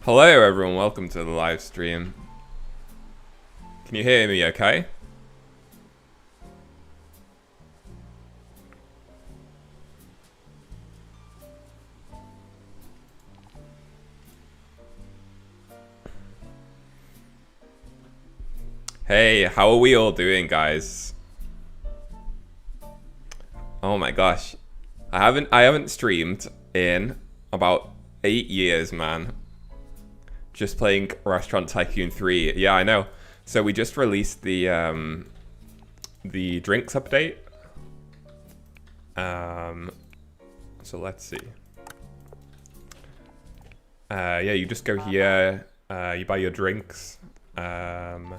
Hello everyone, welcome to the live stream. Can you hear me okay? Hey, how are we all doing, guys? Oh my gosh. I haven't streamed in about 8 years, man. Just playing Restaurant Tycoon 3. Yeah, I know. So we just released the drinks update. So let's see. Yeah, you just go here, you buy your drinks. And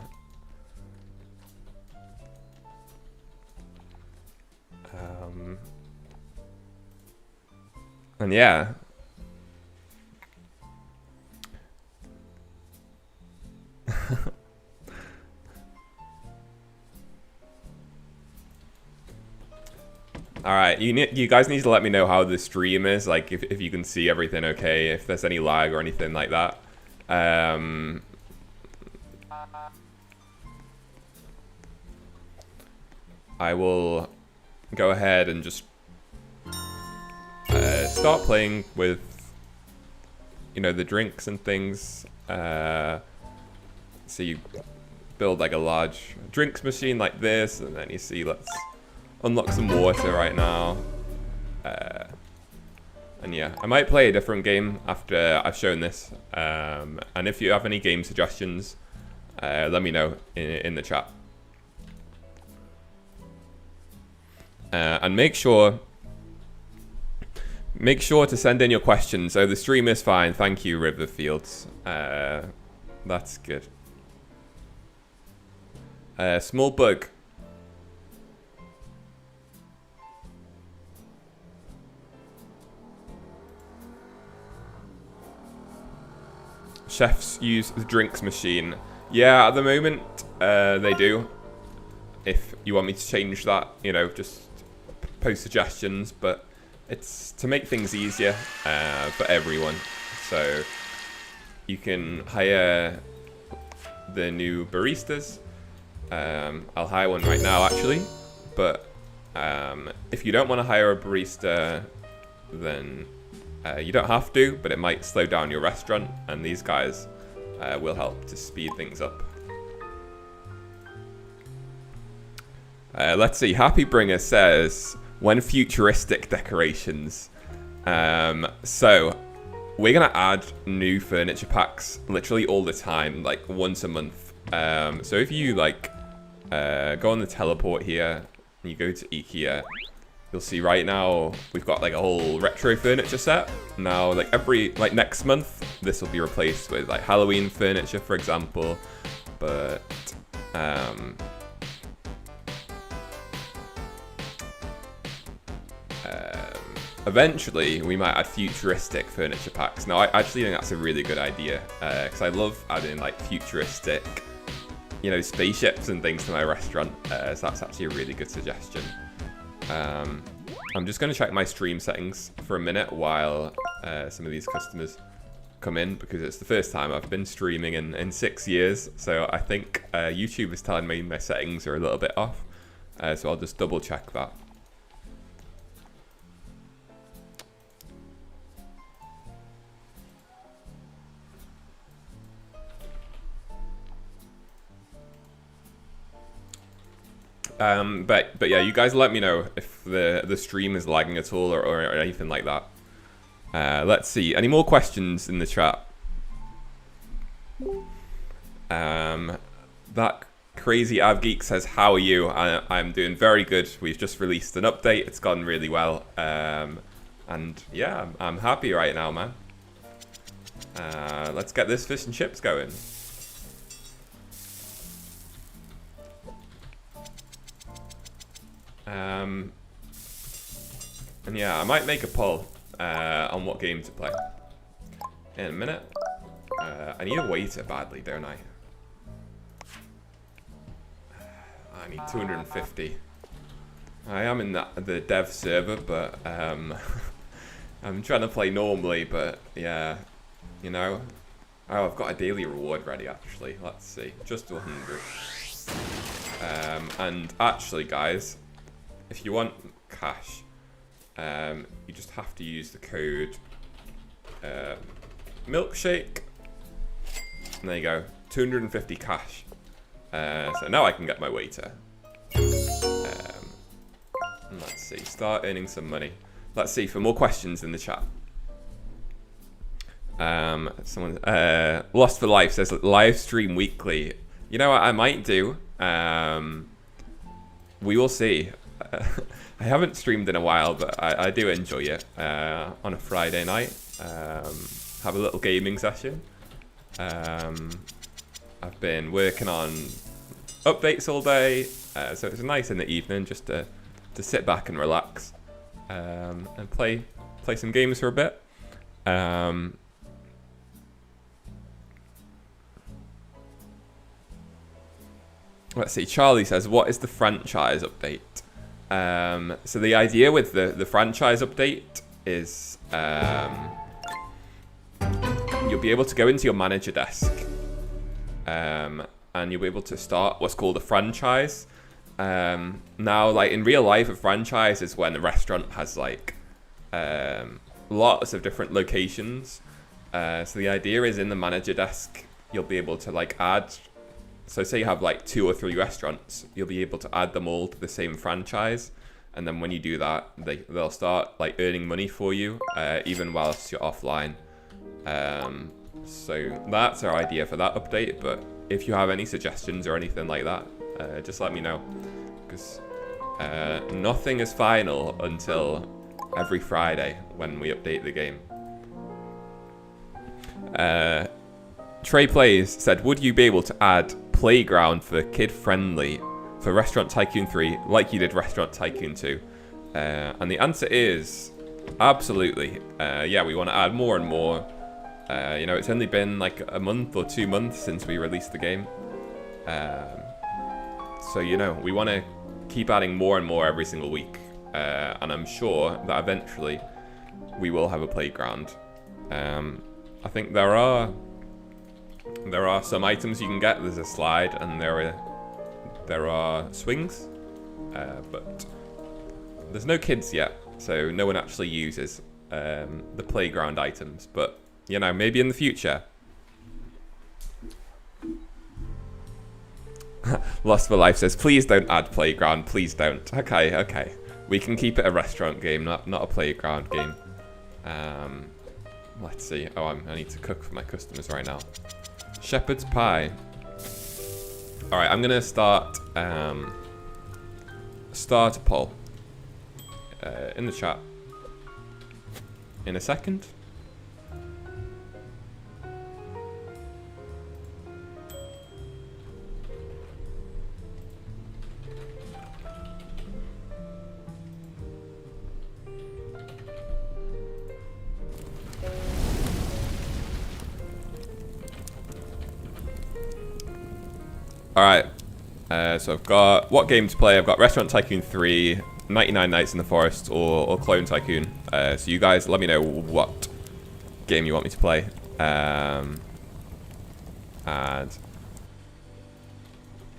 yeah. All right, you guys need to let me know how the stream is, like if you can see everything okay, if there's any lag or anything like that. I will go ahead and just start playing with, the drinks and things. So you build like a large drinks machine like this, and then you see, let's unlock some water right now. And yeah, I might play a different game after I've shown this. And if you have any game suggestions, let me know in the chat. And make sure to send in your questions. So the stream is fine. Thank you, Riverfields. That's good. Small bug. Chefs use the drinks machine. Yeah, at the moment, they do. If you want me to change that, just post suggestions. But it's to make things easier for everyone. So you can hire the new baristas. I'll hire one right now, actually. But if you don't want to hire a barista, then you don't have to, but it might slow down your restaurant, and these guys will help to speed things up. Let's see. Happy Bringer says, when futuristic decorations. So we're going to add new furniture packs literally all the time, like once a month. So if you go on the teleport here, and you go to IKEA, you'll see right now we've got like a whole retro furniture set. Now, next month, this will be replaced with like Halloween furniture, for example. But eventually, we might add futuristic furniture packs. Now, I actually think that's a really good idea because I love adding like futuristic, spaceships and things to my restaurant. So that's actually a really good suggestion. I'm just going to check my stream settings for a minute while some of these customers come in, because it's the first time I've been streaming in 6 years. So I think YouTube is telling me my settings are a little bit off. So I'll just double check that. But yeah, you guys let me know if the stream is lagging at all or anything like that. Let's see. Any more questions in the chat? That crazy AvGeek says, how are you? I'm doing very good. We've just released an update. It's gone really well. And yeah, I'm happy right now, man. Let's get this fish and chips going. And yeah, I might make a poll on what game to play in a minute. I need a waiter badly, don't I? I need 250. I am in the dev server, but I'm trying to play normally, but yeah, Oh, I've got a daily reward ready, actually. Let's see. Just 100. And actually, guys, if you want cash, you just have to use the code milkshake. And there you go. 250 cash. So now I can get my waiter. Let's see. Start earning some money. Let's see for more questions in the chat. Someone Lost for Life says live stream weekly. You know what I might do? We will see. I haven't streamed in a while, but I do enjoy it on a Friday night. Have a little gaming session. I've been working on updates all day, so it's nice in the evening just to sit back and relax and play some games for a bit. Let's see. Charlie says, "What is the franchise update?" So the idea with the franchise update is you'll be able to go into your manager desk, and you'll be able to start what's called a franchise. Now, like in real life, a franchise is when a restaurant has like lots of different locations. So the idea is in the manager desk, you'll be able to like add. So say you have like 2 or 3 restaurants, you'll be able to add them all to the same franchise. And then when you do that, they'll start like earning money for you, even whilst you're offline. So that's our idea for that update. But if you have any suggestions or anything like that, just let me know. Because nothing is final until every Friday when we update the game. Trey Plays said, would you be able to add playground for kid-friendly for Restaurant Tycoon 3 like you did Restaurant Tycoon 2? And the answer is absolutely. Yeah, we want to add more and more. You know, it's only been like a month or 2 months since we released the game. So, you know, we want to keep adding more and more every single week. And I'm sure that eventually we will have a playground. I think there are some items you can get. There's a slide and there are swings, but there's no kids yet, so no one actually uses the playground items. But you know, maybe in the future. Lost for Life says, please don't add playground. Please don't. Okay. We can keep it a restaurant game, not a playground game. Let's see. Oh, I need to cook for my customers right now. Shepherd's pie. All right, I'm gonna start a poll in the chat in a second. All right, so I've got what game to play. I've got Restaurant Tycoon 3, 99 Nights in the Forest, or Clone Tycoon. So you guys let me know what game you want me to play. And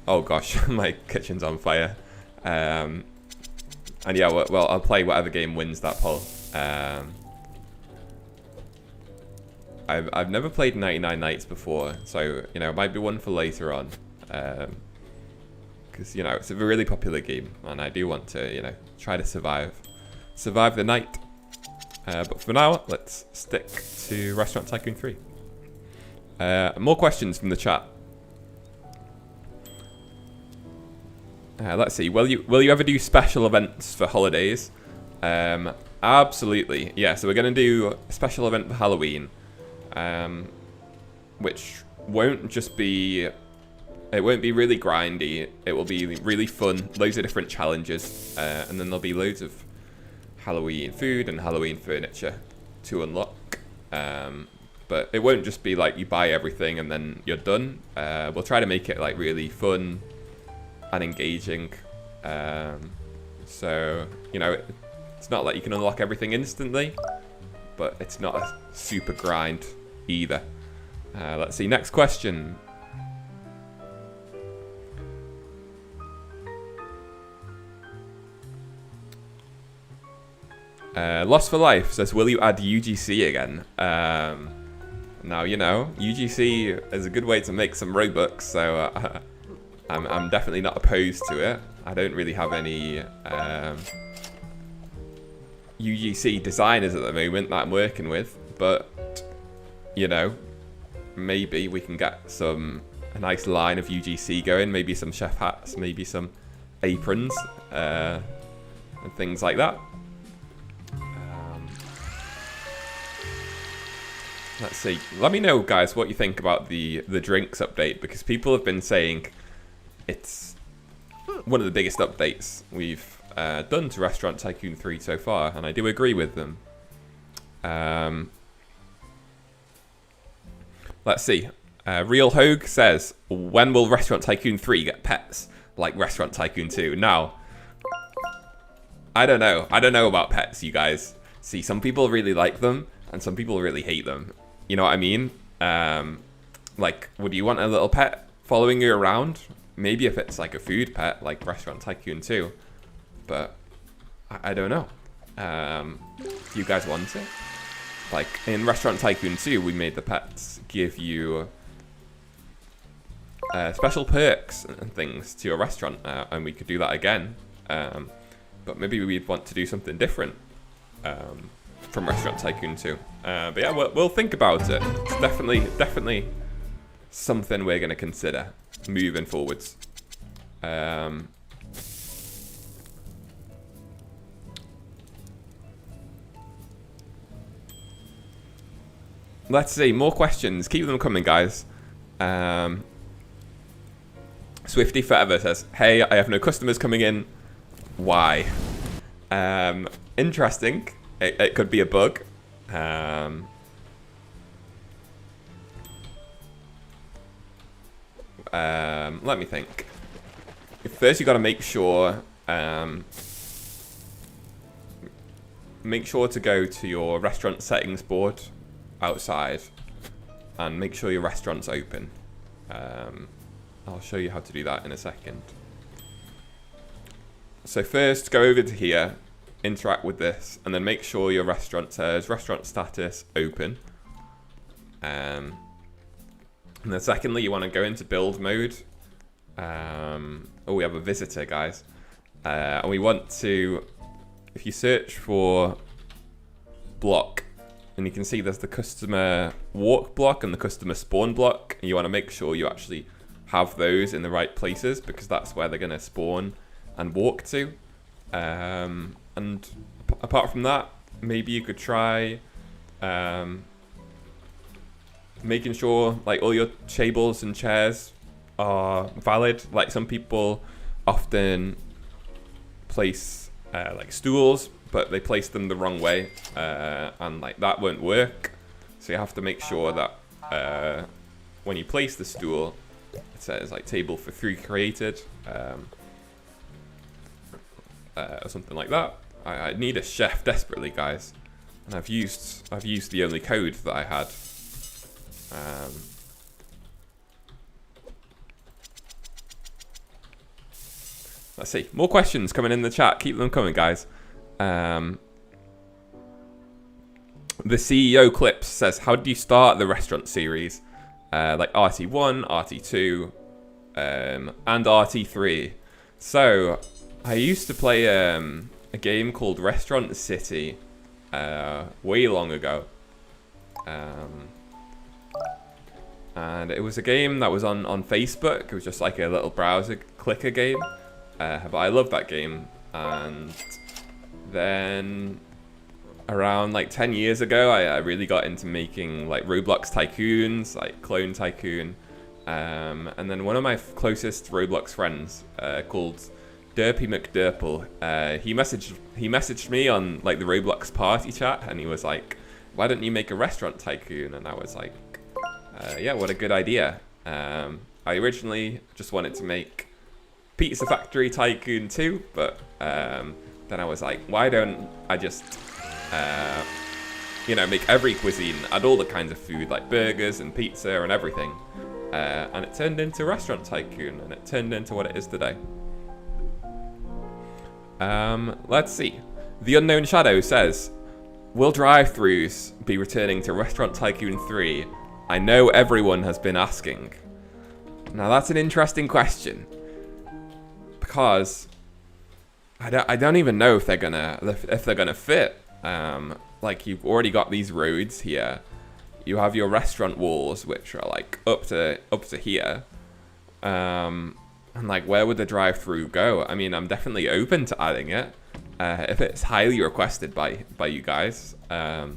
oh gosh, my kitchen's on fire. And yeah, well, I'll play whatever game wins that poll. I've never played 99 Nights before, so you know, it might be one for later on. Because you know, it's a really popular game and I do want to, you know, try to survive the night. But for now, let's stick to Restaurant Tycoon 3. More questions from the chat. Let's see. Will you ever do special events for holidays? Absolutely. Yeah. So we're gonna do a special event for Halloween, which won't just be. It won't be really grindy. It will be really fun. Loads of different challenges, and then there'll be loads of Halloween food and Halloween furniture to unlock. But it won't just be like you buy everything and then you're done. We'll try to make it like really fun and engaging. So you know, it's not like you can unlock everything instantly, but it's not a super grind either. Let's see, next question. Lost for Life says, will you add UGC again? Now, you know, UGC is a good way to make some Robux, so I'm definitely not opposed to it. I don't really have any UGC designers at the moment that I'm working with, but, you know, maybe we can get a nice line of UGC going, maybe some chef hats, maybe some aprons, and things like that. Let's see. Let me know, guys, what you think about the drinks update, because people have been saying it's one of the biggest updates we've done to Restaurant Tycoon 3 so far, and I do agree with them. Let's see. Real Hogue says, when will Restaurant Tycoon 3 get pets like Restaurant Tycoon 2? Now, I don't know. I don't know about pets, you guys. See, some people really like them, and some people really hate them. You know what I mean? Like, would you want a little pet following you around? Maybe if it's like a food pet, like Restaurant Tycoon 2. But I don't know. Do you guys want it? Like, in Restaurant Tycoon 2, we made the pets give you special perks and things to your restaurant, and we could do that again. But maybe we'd want to do something different from Restaurant Tycoon 2. But yeah, we'll think about it. It's definitely something we're going to consider moving forwards. Let's see, more questions. Keep them coming, guys. Swifty Forever says, hey, I have no customers coming in. Why? Interesting. It could be a bug. Let me think. First, you got to make sure to go to your restaurant settings board outside and make sure your restaurant's open. I'll show you how to do that in a second. So first, go over to here, interact with this, and then make sure your restaurant says restaurant status open. And then secondly, you want to go into build mode. Oh, we have a visitor, guys. And we want to, if you search for block, and you can see there's the customer walk block and the customer spawn block. And you want to make sure you actually have those in the right places, because that's where they're going to spawn and walk to. And apart from that, maybe you could try making sure like all your tables and chairs are valid. Like some people often place like stools, but they place them the wrong way, and like that won't work. So you have to make sure that when you place the stool, it says like table for 3 created, or something like that. I need a chef desperately, guys, and I've used the only code that I had. Let's see, more questions coming in the chat. Keep them coming, guys. The CEO Clips says, how did you start the restaurant series? Like RT1, RT2, and RT3. So I used to play a game called Restaurant City way long ago. And it was a game that was on Facebook. It was just like a little browser clicker game. But I loved that game. And then around like 10 years ago, I really got into making like Roblox Tycoons, like Clone Tycoon. And then one of my closest Roblox friends called Derpy McDurple, he messaged me on like the Roblox party chat, and he was like, why don't you make a restaurant tycoon? And I was like, yeah, what a good idea. I originally just wanted to make Pizza Factory Tycoon 2, but then I was like, why don't I just you know, make every cuisine, add all the kinds of food like burgers and pizza and everything. And it turned into Restaurant Tycoon, and it turned into what it is today. Let's see. The Unknown Shadow says, will drive-thrus be returning to Restaurant Tycoon 3? I know everyone has been asking. Now that's an interesting question, because I don't even know if they're gonna fit. Like, you've already got these roads here. You have your restaurant walls, which are like up to here. And like, where would the drive-through go? I mean, I'm definitely open to adding it if it's highly requested by you guys. I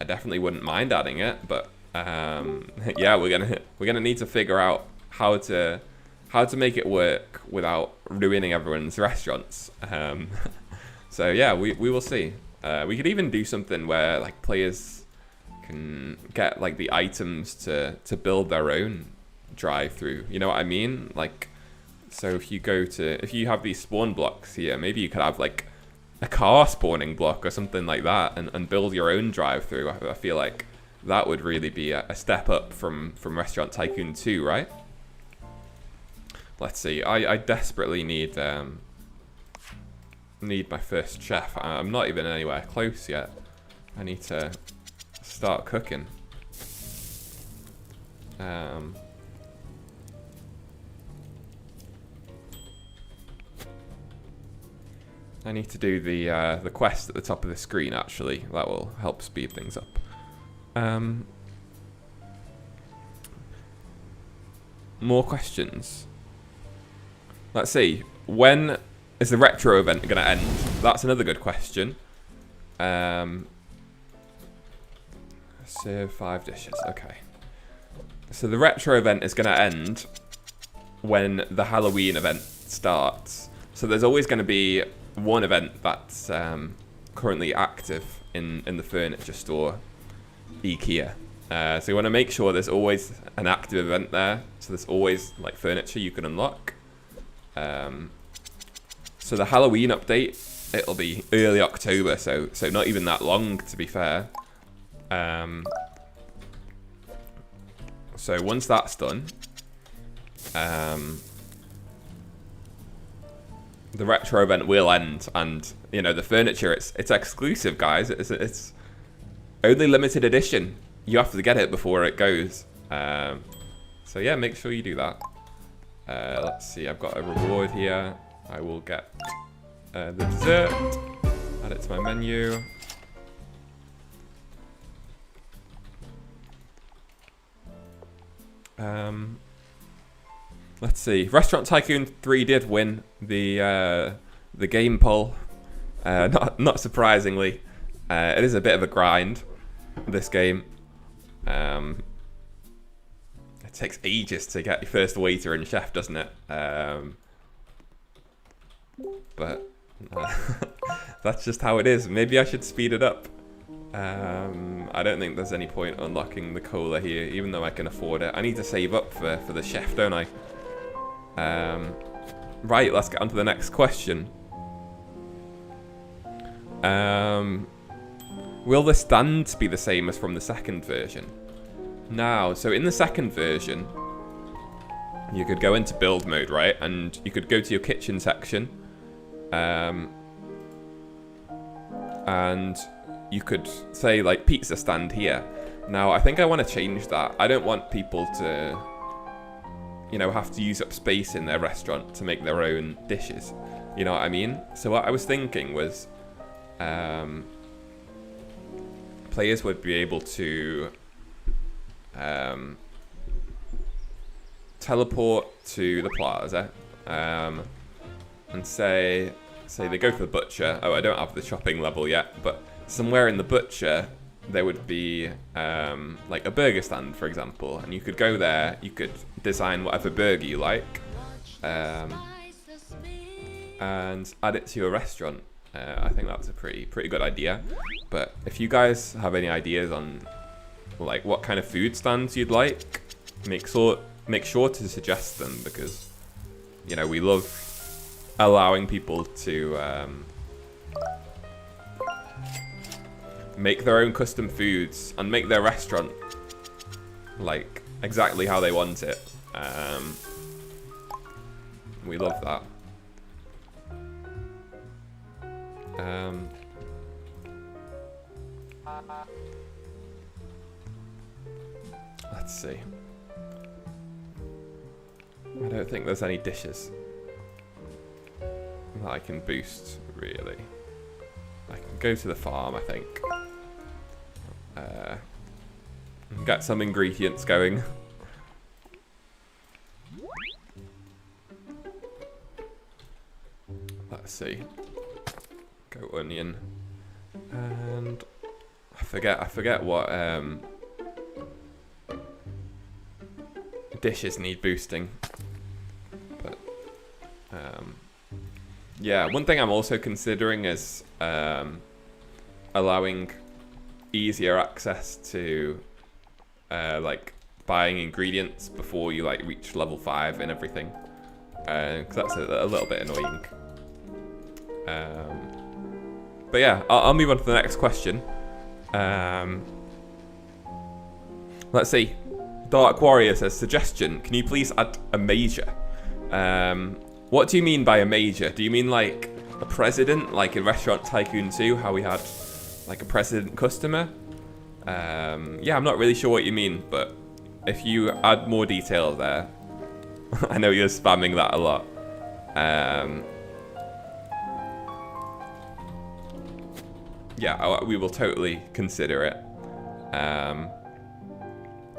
definitely wouldn't mind adding it, but yeah, we're gonna need to figure out how to make it work without ruining everyone's restaurants. So yeah, we will see. We could even do something where like players can get like the items to build their own drive-through. You know what I mean? Like, so if you have these spawn blocks here, maybe you could have like a car spawning block or something like that, and build your own drive-through. I feel like that would really be a step up from Restaurant Tycoon 2, right? Let's see. I desperately need my first chef. I'm not even anywhere close yet. I need to start cooking. I need to do the quest at the top of the screen, actually. That will help speed things up. More questions. Let's see. When is the retro event going to end? That's another good question. Serve 5 dishes. Okay. So the retro event is going to end when the Halloween event starts. So there's always going to be one event that's currently active in the furniture store, IKEA. So you want to make sure there's always an active event there. So there's always like furniture you can unlock. So the Halloween update, it'll be early October, so not even that long, to be fair. So once that's done, the retro event will end, and you know the furniture, it's exclusive, guys. It's only limited edition. You have to get it before it goes. So yeah, make sure you do that. Let's see, I've got a reward here. I will get the dessert, add it to my menu. Let's see. Restaurant Tycoon 3 did win the game poll. Not surprisingly, it is a bit of a grind, this game. It takes ages to get your first waiter and chef, doesn't it? But that's just how it is. Maybe I should speed it up. I don't think there's any point unlocking the cola here, even though I can afford it. I need to save up for the chef, don't I? Right, let's get on to the next question. Will the stands be the same as from the second version? Now, so in the second version, you could go into build mode, right? And you could go to your kitchen section. And you could say like pizza stand here. Now I think I want to change that. I don't want people to, you know, have to use up space in their restaurant to make their own dishes. You know what I mean? So what I was thinking was, players would be able to teleport to the plaza, and say they go to the butcher. Oh, I don't have the shopping level yet, but somewhere in the butcher there would be like a burger stand, for example, and you could go there, you could design whatever burger you like, and add it to your restaurant. I think that's a pretty good idea. But if you guys have any ideas on like what kind of food stands you'd like, make sure to suggest them, because you know we love allowing people to make their own custom foods, and make their restaurant like exactly how they want it. We love that. Let's see. I don't think there's any dishes that I can boost, really. I can go to the farm, I think. Get some ingredients going. Let's see. Goat onion. And I forget what dishes need boosting. But yeah, one thing I'm also considering is allowing easier access to like buying ingredients before you like reach level 5 and everything, because that's a little bit annoying. But yeah, I'll move on to the next question. Let's see. Dark Warrior says, suggestion, can you please add a major? What do you mean by a major? Do you mean like a president, like in Restaurant Tycoon 2, how we had like a president customer? Yeah, I'm not really sure what you mean, but if you add more detail there, I know you're spamming that a lot. Yeah, we will totally consider it.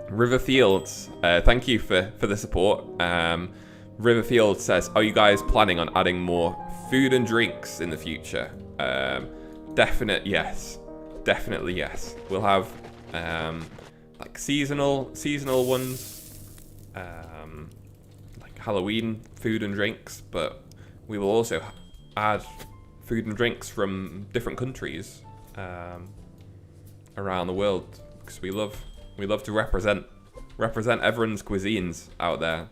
Riverfields, thank you for the support. Riverfield says, are you guys planning on adding more food and drinks in the future? Definitely yes. We'll have like seasonal ones, like Halloween food and drinks, but we will also add food and drinks from different countries around the world, because we love to represent everyone's cuisines out there.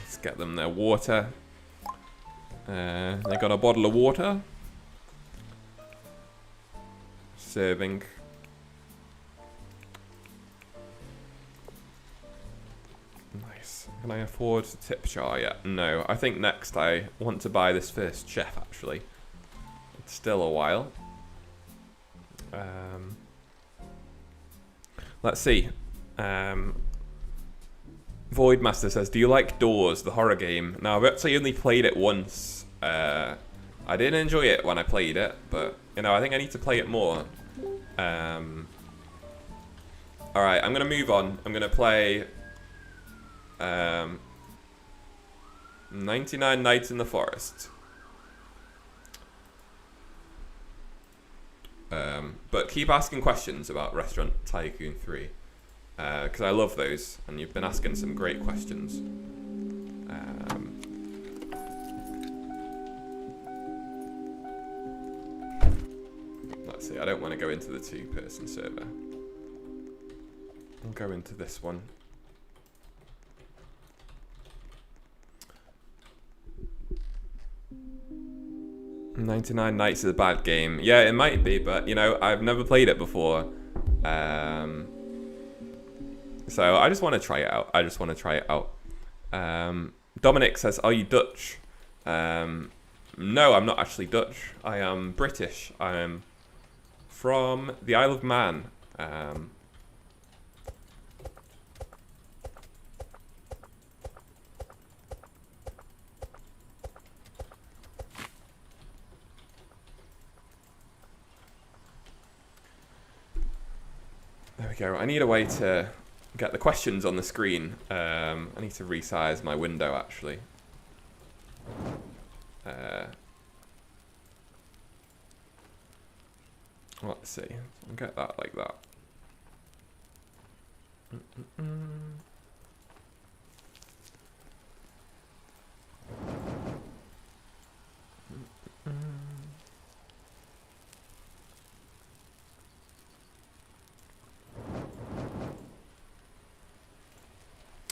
Let's get them their water. They got a bottle of water. Serving. Nice. Can I afford a tip jar yet? No. I think next I want to buy this first chef, actually. It's still a while. Let's see. Voidmaster says, do you like Doors, the horror game? Now, I've actually only played it once. I didn't enjoy it when I played it, but, you know, I think I need to play it more. Alright, I'm going to move on. I'm going to play 99 Nights in the Forest. But keep asking questions about Restaurant Tycoon 3. Because I love those, and you've been asking some great questions. Let's see, I don't want to go into the 2-person server. I'll go into this one. "99 Nights is a bad game." Yeah, it might be, but, you know, I've never played it before. So I just want to try it out. Dominic says, are you Dutch? No, I'm not actually Dutch. I am British. I am from the Isle of Man. There we go. I need a way to get the questions on the screen. I need to resize my window, actually. Let's see. I'll get that like that.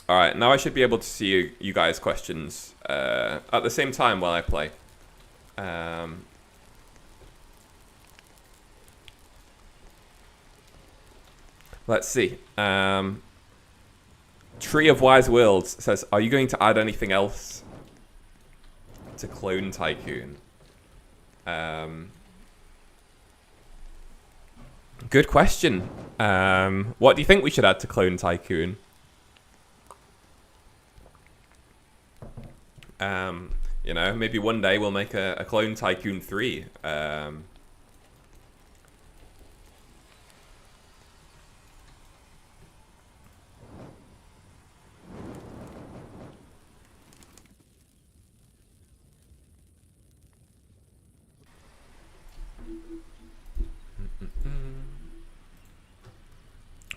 Alright, now I should be able to see you guys' questions at the same time while I play. Let's see. Tree of Wise Worlds says, are you going to add anything else to Clone Tycoon? Good question. What do you think we should add to Clone Tycoon? You know, maybe one day we'll make a Clone Tycoon 3.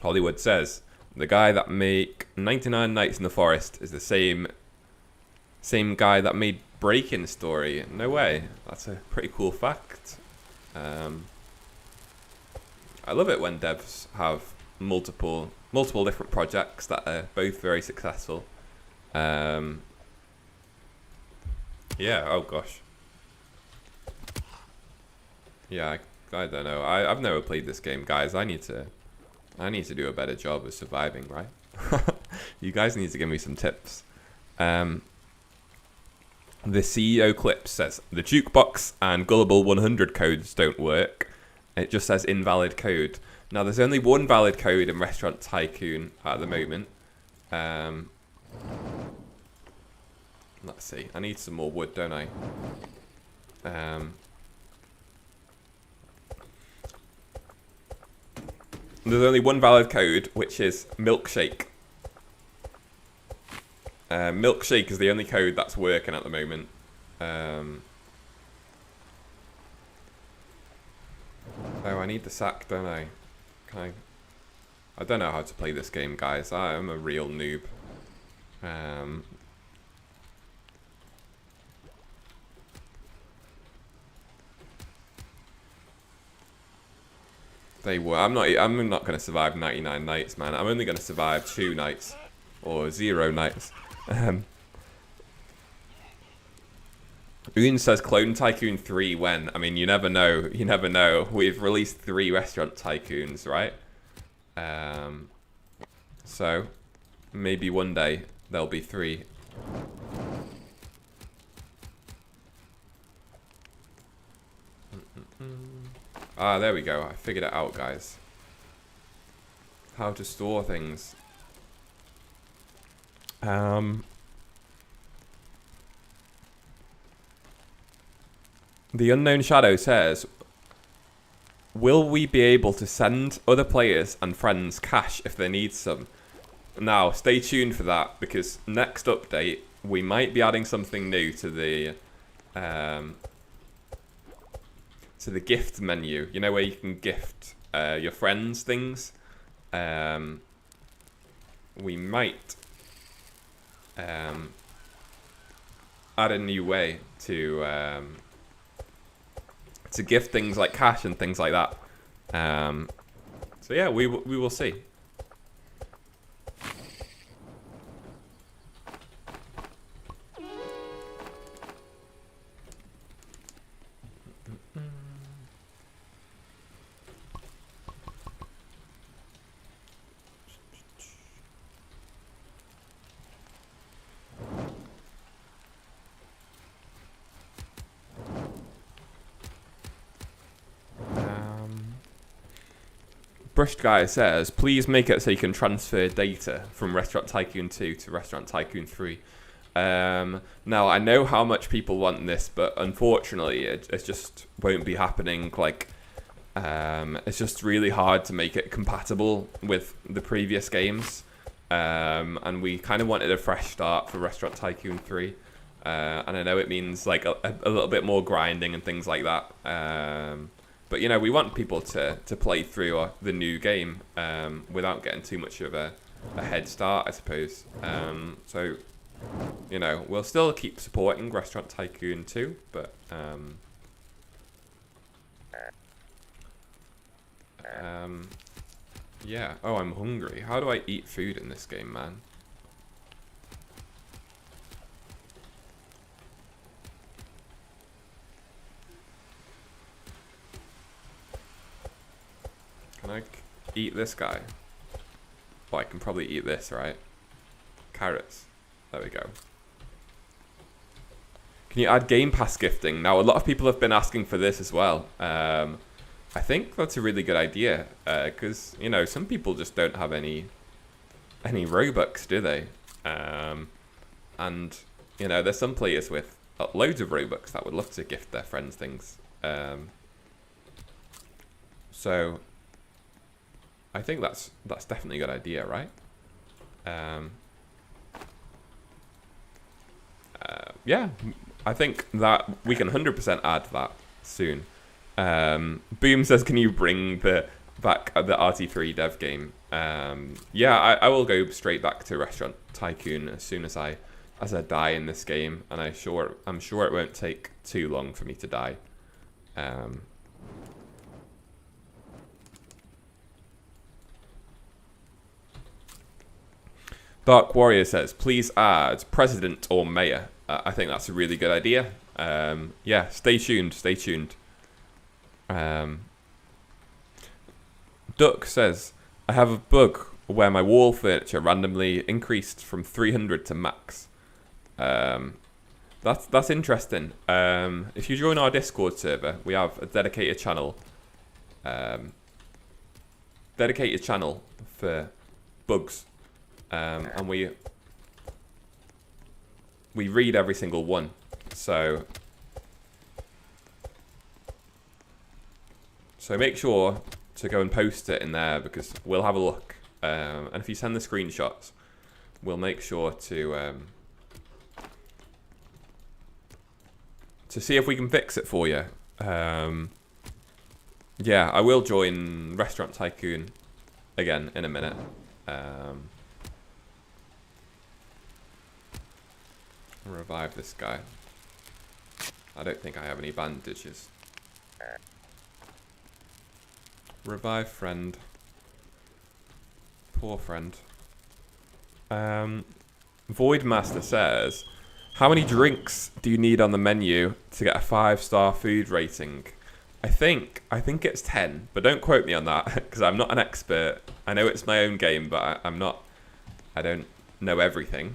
Hollywood says, the guy that make 99 Nights in the Forest is the same guy that made Break-In Story. No way. That's a pretty cool fact. I love it when devs have multiple different projects that are both very successful. Yeah, oh gosh. Yeah, I don't know. I've never played this game, guys. I need to do a better job of surviving, right? You guys need to give me some tips. The CEO Clip says, the jukebox and Gullible 100 codes don't work. It just says invalid code. Now, there's only one valid code in Restaurant Tycoon at the moment. Let's see. I need some more wood, don't I? There's only one valid code, which is milkshake. Milkshake is the only code that's working at the moment. Oh, I need the sack, don't I? I don't know how to play this game, guys. I am a real noob. I'm not going to survive 99 nights, man. I'm only going to survive 2 nights. Or 0 nights. Oon says Clone Tycoon 3 when? I mean, you never know. You never know. We've released 3 Restaurant Tycoons, right? So, maybe one day there'll be 3. Ah, there we go. I figured it out, guys. How to store things. The Unknown Shadow says, will we be able to send other players and friends cash if they need some? Now, stay tuned for that, because next update, we might be adding something new to the gift menu. You know, where you can gift your friends things? We might add a new way to gift things like cash and things like that. So yeah, we will see. Brushed Guy says, please make it so you can transfer data from Restaurant Tycoon 2 to Restaurant Tycoon 3. Now, I know how much people want this, but unfortunately, it just won't be happening. Like, it's just really hard to make it compatible with the previous games. And we kind of wanted a fresh start for Restaurant Tycoon 3. And I know it means like a little bit more grinding and things like that. But, you know, we want people to play through the new game without getting too much of a head start, I suppose. So, you know, we'll still keep supporting Restaurant Tycoon 2, but... yeah. Oh, I'm hungry. How do I eat food in this game, man? Can I eat this guy? But I can probably eat this, right? Carrots. There we go. Can you add Game Pass gifting? Now, a lot of people have been asking for this as well. I think that's a really good idea. Because, you know, some people just don't have any Robux, do they? And, you know, there's some players with loads of Robux that would love to gift their friends things. So, I think that's definitely a good idea, right? Yeah, I think that we can 100% add that soon. Boom says, can you bring back the RT3 dev game? Yeah, I will go straight back to Restaurant Tycoon as soon as I die in this game, and I'm sure it won't take too long for me to die. Dark Warrior says, please add president or mayor. I think that's a really good idea. Yeah, stay tuned. Duck says, I have a bug where my wall furniture randomly increased from 300 to max. That's interesting. If you join our Discord server, we have a dedicated channel. For bugs. And we read every single one. So make sure to go and post it in there, because we'll have a look. And if you send the screenshots, we'll make sure to see if we can fix it for you. Yeah, I will join Restaurant Tycoon again in a minute. Revive this guy. I don't think I have any bandages. Revive friend. Poor friend. Void Master says, how many drinks do you need on the menu to get a 5-star food rating? I think it's 10, but don't quote me on that, because I'm not an expert. I know it's my own game, but I don't know everything.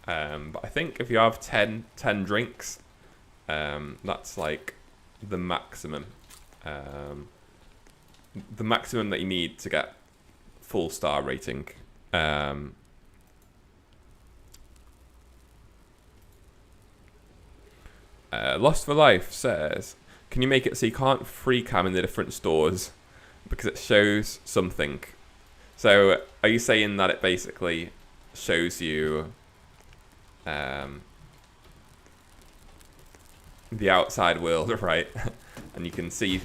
But I think if you have 10 drinks, that's like the maximum. The maximum that you need to get full star rating. Lost for Life says, can you make it so you can't free cam in the different stores because it shows something? So are you saying that it basically shows you the outside world, right? And you can see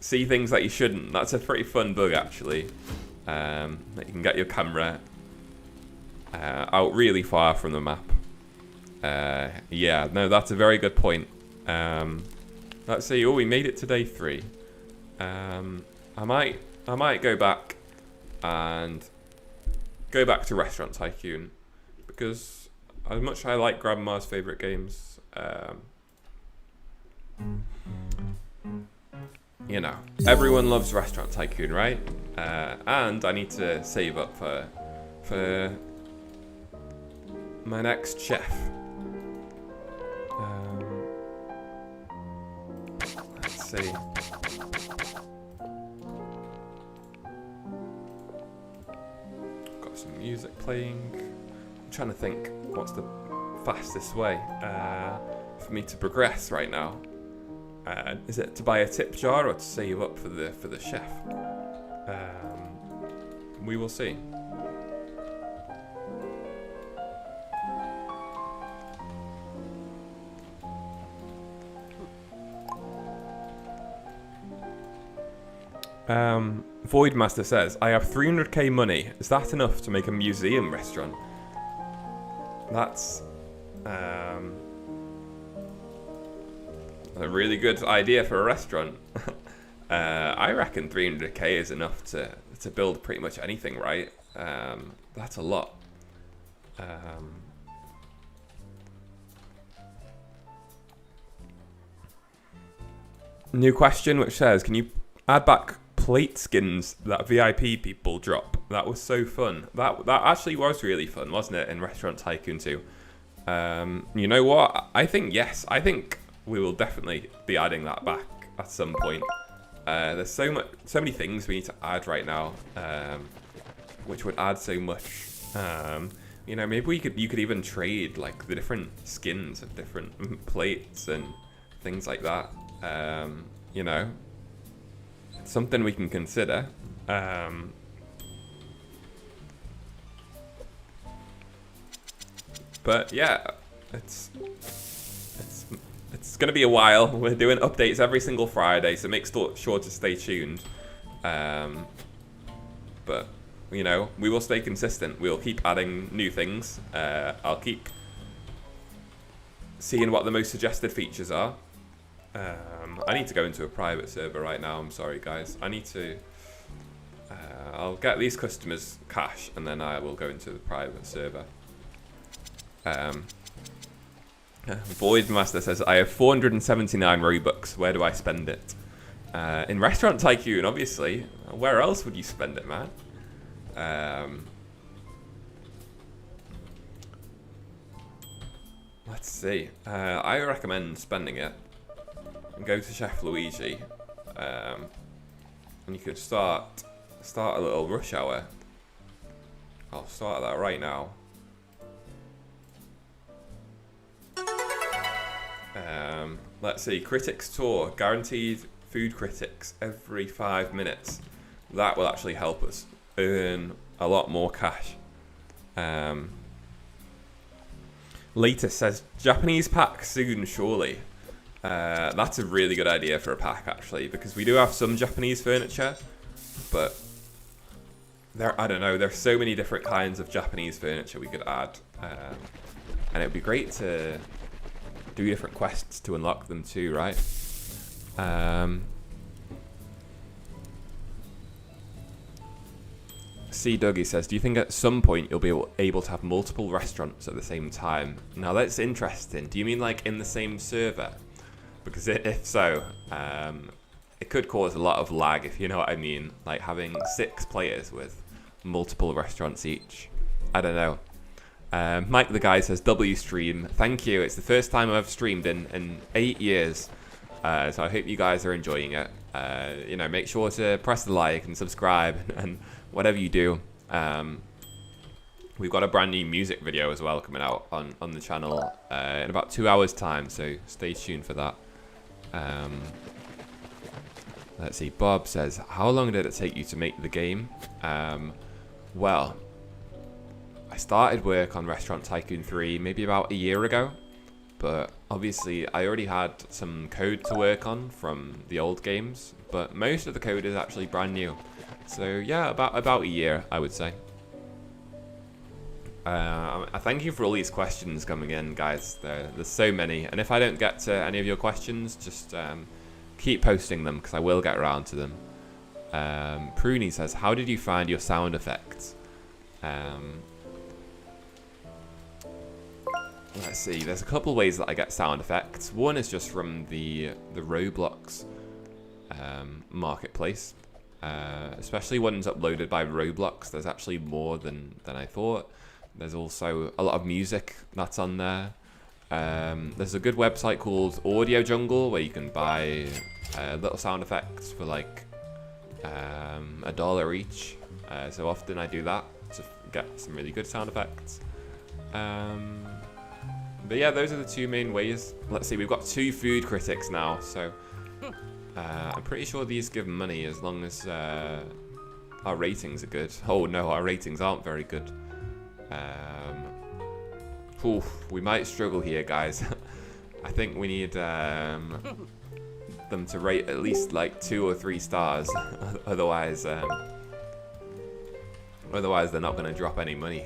things that you shouldn't. That's a pretty fun bug, actually. That you can get your camera out really far from the map. Yeah, no, that's a very good point. Let's see. Oh, we made it to day 3. I might go back and go back to Restaurant Tycoon, because as much as I like Grandma's favourite games, you know, everyone loves Restaurant Tycoon, right? And I need to save up for my next chef. Let's see. Got some music playing. I'm trying to think what's the fastest way for me to progress right now. Is it to buy a tip jar or to save up for the chef? We will see. Voidmaster says, I have 300k money. Is that enough to make a museum restaurant? That's a really good idea for a restaurant. I reckon 300k is enough to build pretty much anything, right? That's a lot. New question which says, can you add back plate skins that VIP people drop? That was so fun. That actually was really fun, wasn't it, in Restaurant Tycoon 2? You know what? I think yes. I think we will definitely be adding that back at some point. There's so many things we need to add right now, which would add so much. You know, maybe you could even trade like the different skins of different plates and things like that. You know, it's something we can consider. But yeah, it's gonna be a while. We're doing updates every single Friday, so make sure to stay tuned. But you know, we will stay consistent. We'll keep adding new things. I'll keep seeing what the most suggested features are. I need to go into a private server right now. I'm sorry, guys. I need to. I'll get these customers cash, and then I will go into the private server. Void Master says, I have 479 Robux. Where do I spend it? In Restaurant Tycoon, obviously. Where else would you spend it, man? Let's see. I recommend spending it. Go to Chef Luigi. And you could start a little rush hour. I'll start that right now. Let's see, Critics Tour, guaranteed food critics every 5 minutes. That will actually help us earn a lot more cash. Later says, Japanese pack soon, surely. That's a really good idea for a pack, actually, because we do have some Japanese furniture, but I don't know, there's so many different kinds of Japanese furniture we could add, and it would be great to do different quests to unlock them too, right? C. Dougie says, do you think at some point you'll be able to have multiple restaurants at the same time? Now that's interesting. Do you mean like in the same server? Because if so, it could cause a lot of lag, if you know what I mean. Like having 6 players with multiple restaurants each. I don't know. Mike the guy says, W stream. Thank you. It's the first time I've streamed in 8 years. So I hope you guys are enjoying it. You know, make sure to press the like and subscribe and whatever you do. We've got a brand new music video as well coming out on the channel in about 2 hours time. So stay tuned for that. Let's see. Bob says, how long did it take you to make the game? Well, I started work on Restaurant Tycoon 3 maybe about a year ago, but obviously I already had some code to work on from the old games, but most of the code is actually brand new. So yeah, about a year, I would say. I thank you for all these questions coming in, guys. There's so many, and if I don't get to any of your questions, just keep posting them, because I will get around to them. Pruny says, how did you find your sound effects? Let's see, there's a couple ways that I get sound effects. One is just from the Roblox marketplace, especially ones uploaded by Roblox. There's actually more than I thought. There's also a lot of music that's on there. There's a good website called Audio Jungle where you can buy little sound effects for like $1 each. So often I do that to get some really good sound effects. But yeah, those are the 2 main ways. Let's see, we've got 2 food critics now, so I'm pretty sure these give money as long as our ratings are good. Oh no, our ratings aren't very good. We might struggle here, guys. I think we need them to rate at least like 2 or 3 stars. Otherwise they're not going to drop any money.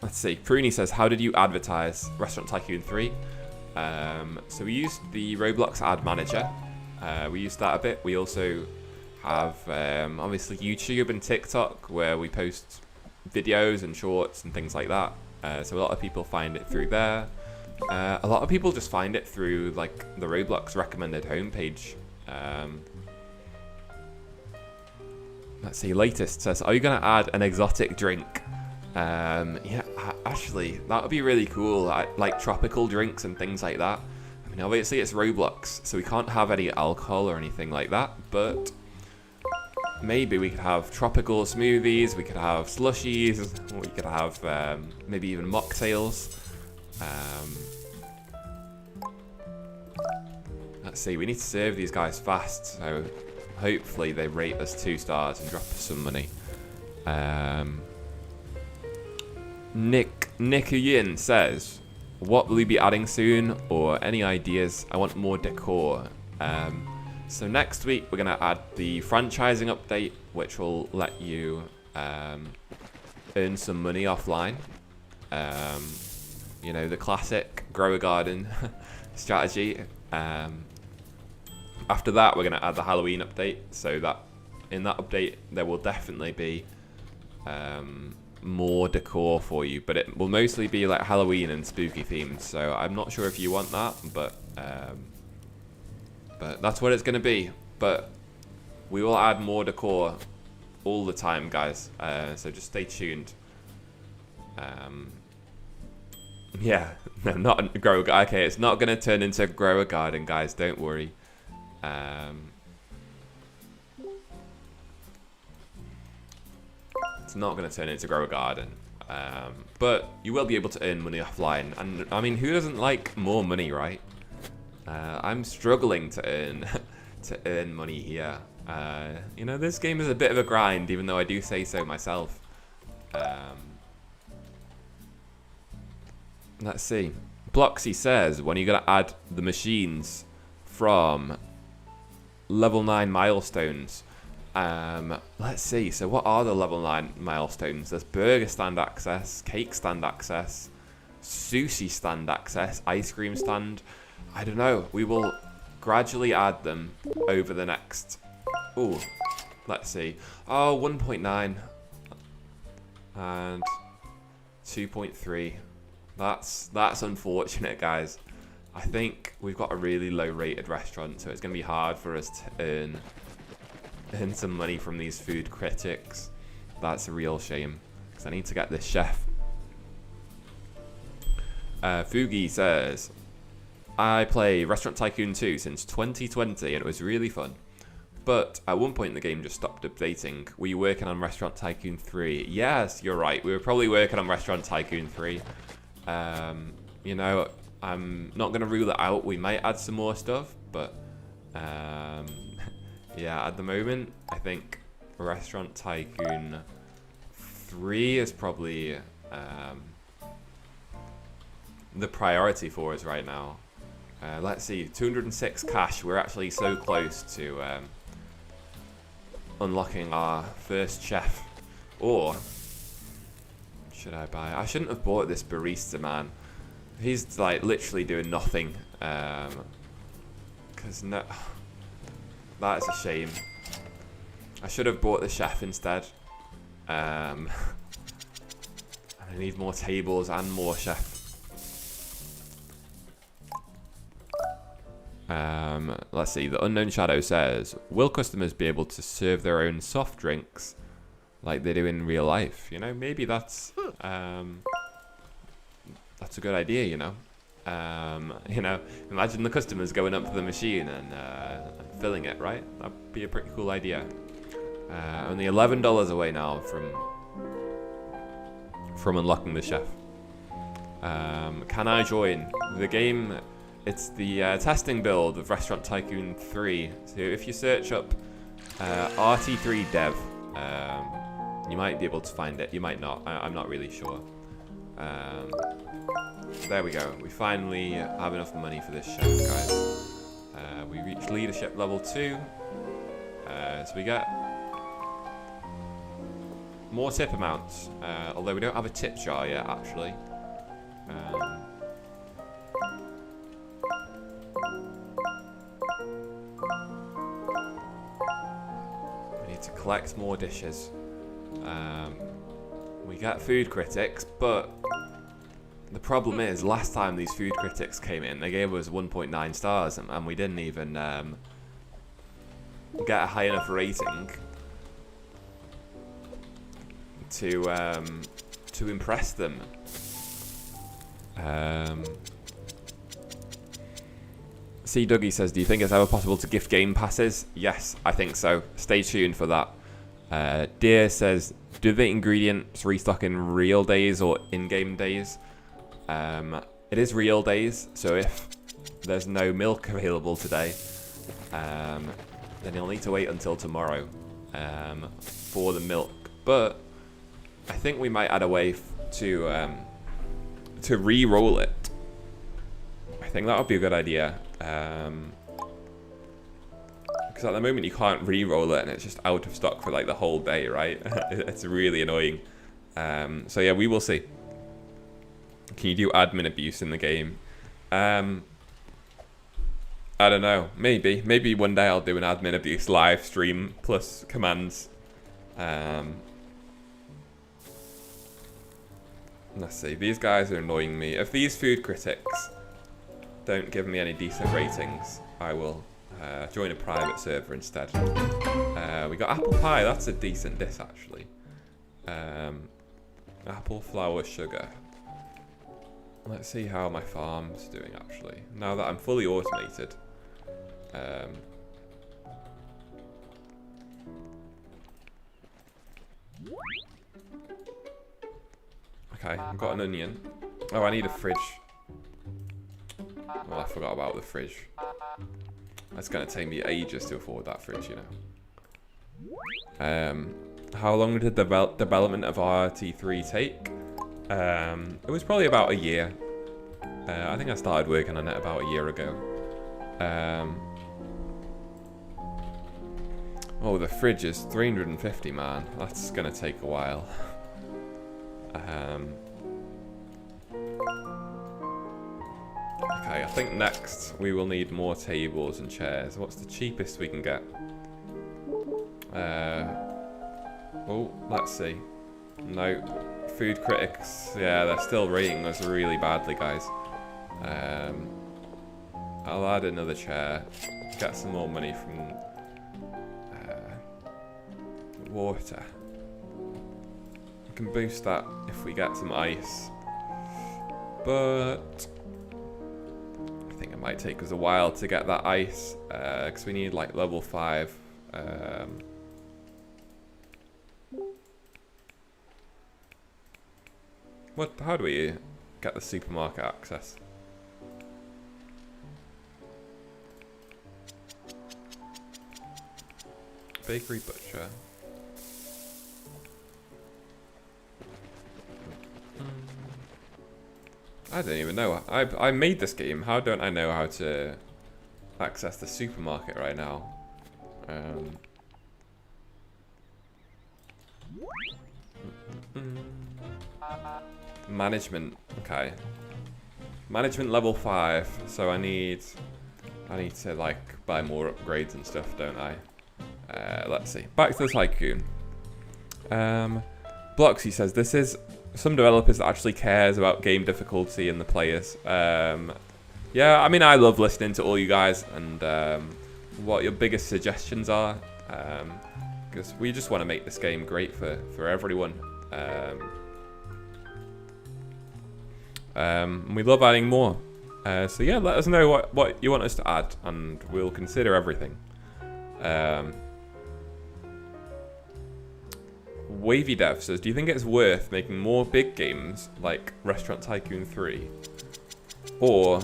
Let's see. Pruny says, how did you advertise Restaurant Tycoon 3? So we used the Roblox ad manager. We used that a bit. We also have obviously YouTube and TikTok where we post videos and shorts and things like that. So a lot of people find it through there. A lot of people just find it through like the Roblox recommended homepage. Let's see. Latest says, are you going to add an exotic drink? Yeah, actually, that would be really cool. Like tropical drinks and things like that. I mean, obviously it's Roblox, so we can't have any alcohol or anything like that, but maybe we could have tropical smoothies, we could have slushies, we could have maybe even mocktails. Let's see, we need to serve these guys fast, so hopefully they rate us 2 stars and drop us some money. Nick Yin says, what will you be adding soon, or any ideas? I want more decor. So next week we're going to add the franchising update, which will let you earn some money offline. You know, the classic grow a garden strategy. After that, we're going to add the Halloween update, so that in that update there will definitely be more decor for you, but it will mostly be like Halloween and spooky themed, so I'm not sure if you want that, but that's what it's going to be. But we will add more decor all the time, guys, so just stay tuned. Yeah, no, not a grow. Okay, it's not going to turn into grow a garden, guys, don't worry. It's not going to turn into grow a garden, but you will be able to earn money offline. And I mean, who doesn't like more money, right? I'm struggling to earn money here. You know, this game is a bit of a grind, even though I do say so myself. Let's see. Bloxy says, when are you going to add the machines from level 9 milestones? Let's see. So what are the level 9 milestones? There's burger stand access, cake stand access, sushi stand access, ice cream stand. I don't know. We will gradually add them over the next... Ooh, let's see. Oh, 1.9 and 2.3. That's unfortunate, guys. I think we've got a really low rated restaurant, so it's going to be hard for us to earn some money from these food critics. That's a real shame, because I need to get this chef. Fugi says, I play Restaurant Tycoon 2 since 2020 and it was really fun. But at one point the game just stopped updating. Were you working on Restaurant Tycoon 3? Yes, you're right. We were probably working on Restaurant Tycoon 3. You know, I'm not going to rule it out. We might add some more stuff, but yeah, at the moment, I think Restaurant Tycoon 3 is probably the priority for us right now. Let's see, 206 cash. We're actually so close to unlocking our first chef. Or should I buy? I shouldn't have bought this barista man. He's like literally doing nothing. Cause no, that is a shame. I should have bought the chef instead. I need more tables and more chef. Let's see. The Unknown Shadow says, will customers be able to serve their own soft drinks like they do in real life? You know, maybe that's a good idea, you know. You know, imagine the customers going up to the machine and filling it, right? That'd be a pretty cool idea. Only $11 away now from unlocking the chef. Can I join the game? It's the testing build of Restaurant Tycoon 3. So if you search up RT3 dev, you might be able to find it. You might not. I'm not really sure. There we go. We finally have enough money for this chef, guys. We reached leadership level 2. So we get more tip amounts. Although we don't have a tip jar yet, actually. We need to collect more dishes. We get food critics, but the problem is, last time these food critics came in, they gave us 1.9 stars, and we didn't even get a high enough rating to impress them. C. Dougie says, do you think it's ever possible to gift game passes? Yes, I think so. Stay tuned for that. Deer says, do the ingredients restock in real days or in-game days? It is real days, so if there's no milk available today, then you'll need to wait until tomorrow for the milk. But I think we might add a way to re-roll it. I think that would be a good idea. Because at the moment you can't re-roll it and it's just out of stock for like the whole day, right? It's really annoying. So yeah, we will see. Can you do admin abuse in the game? I don't know. Maybe one day I'll do an admin abuse live stream plus commands. Let's see. These guys are annoying me. If these food critics don't give me any decent ratings, I will join a private server instead. We got apple pie. That's a decent dish, actually. Apple, flour, sugar. Let's see how my farm's doing, actually. Now that I'm fully automated. Okay, I've got an onion. Oh, I need a fridge. Well, I forgot about the fridge. That's going to take me ages to afford that fridge, you know. How long did the development of RT3 take? It was probably about a year. I think I started working on it about a year ago. Oh, the fridge is 350, man. That's going to take a while. Okay, I think next we will need more tables and chairs. What's the cheapest we can get? Oh, let's see. No. Food critics, yeah, they're still rating us really badly, guys. I'll add another chair. Get some more money from water. We can boost that if we get some ice. But I think it might take us a while to get that ice. Because we need like level 5. How do we get the supermarket access? Bakery, butcher. I don't even know. I made this game. How don't I know how to access the supermarket right now? Management. Okay. Management level 5. So I need to like buy more upgrades and stuff, don't I? Let's see. Back to the Tycoon. Bloxy says this is some developers that actually cares about game difficulty and the players. Yeah, I mean, I love listening to all you guys and what your biggest suggestions are, because we just want to make this game great for everyone. We love adding more. So yeah, let us know what you want us to add, and we'll consider everything. Wavy Dev says, do you think it's worth making more big games like Restaurant Tycoon 3? Or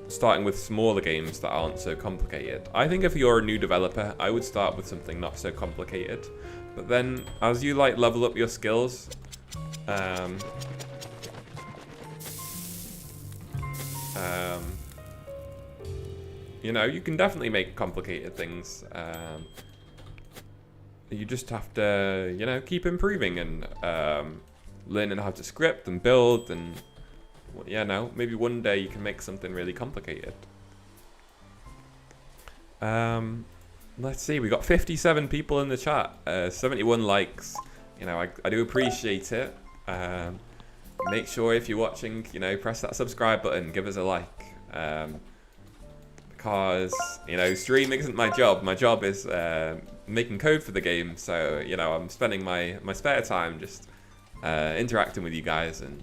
starting with smaller games that aren't so complicated? I think if you're a new developer, I would start with something not so complicated. But then, as you like level up your skills, you know, you can definitely make complicated things. You just have to, you know, keep improving and learning how to script and build, and yeah, no, maybe one day you can make something really complicated. Let's see, we got 57 people in the chat, 71 likes. You know, I do appreciate it. Make sure if you're watching, you know, press that subscribe button, give us a like. because, you know, streaming isn't my job. My job is making code for the game. So, you know, I'm spending my spare time just interacting with you guys and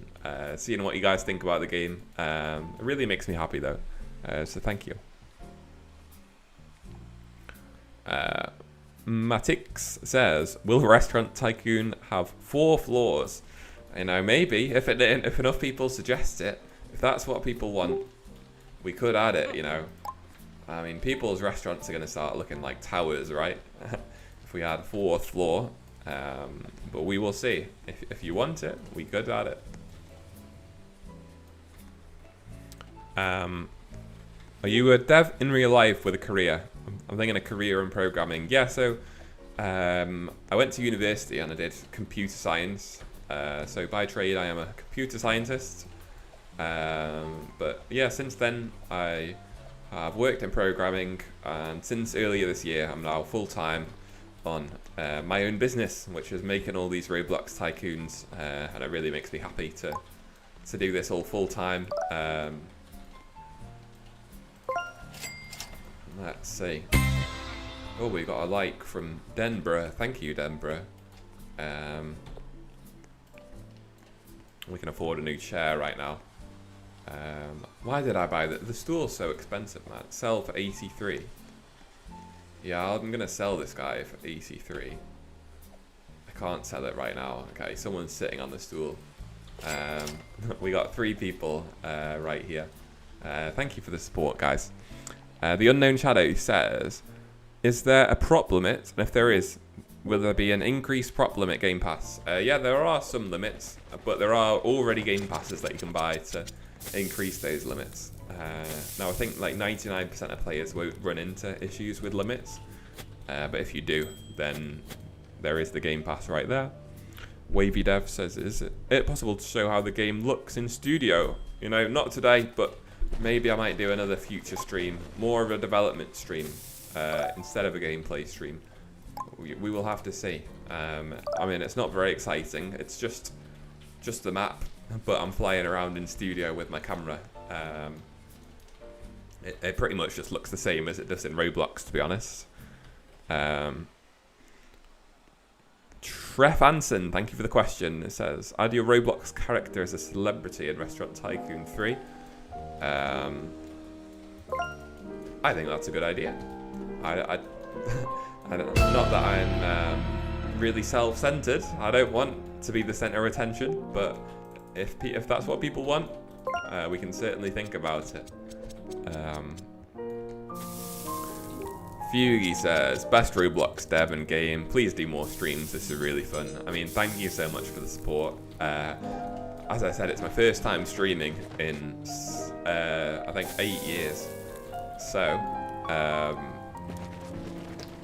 seeing what you guys think about the game. It really makes me happy, though. So thank you. Matix says, will Restaurant Tycoon have 4 floors? You know, maybe if enough people suggest it, if that's what people want, we could add it. You know, I mean, people's restaurants are going to start looking like towers, right? If we add a 4th floor, but we will see. If you want it, we could add it. Are you a dev in real life with a career? I'm thinking a career in programming. Yeah, so I went to university and I did computer science. So by trade, I am a computer scientist. But yeah, since then, I have worked in programming. And since earlier this year, I'm now full-time on my own business, which is making all these Roblox tycoons. And it really makes me happy to do this all full-time. Let's see. Oh, we got a like from Denborough. Thank you, Denborough. We can afford a new chair right now. Why did I buy the stool's so expensive, man? Sell for 83. Yeah, I'm gonna sell this guy for 83. I can't sell it right now. Okay, someone's sitting on the stool. We got 3 people right here. Thank you for the support, guys. The Unknown Shadow says, is there a prop limit? And if there is, will there be an increased prop limit Game Pass? Yeah, there are some limits, but there are already Game Passes that you can buy to increase those limits. Now, I think like 99% of players won't run into issues with limits. But if you do, then there is the Game Pass right there. Wavy Dev says, is it possible to show how the game looks in studio? You know, not today, but maybe I might do another future stream, more of a development stream instead of a gameplay stream. We will have to see. I mean, it's not very exciting. It's just the map, but I'm flying around in studio with my camera. It pretty much just looks the same as it does in Roblox, to be honest. Treff Anson, thank you for the question. It says, add your Roblox character as a celebrity in Restaurant Tycoon 3. I think that's a good idea. I don't, not that I'm really self-centered. I don't want to be the center of attention, but if that's what people want, we can certainly think about it. Fugi says, best Roblox dev and game. Please do more streams. This is really fun. I mean, thank you so much for the support. As I said, it's my first time streaming in, I think, 8 years. So,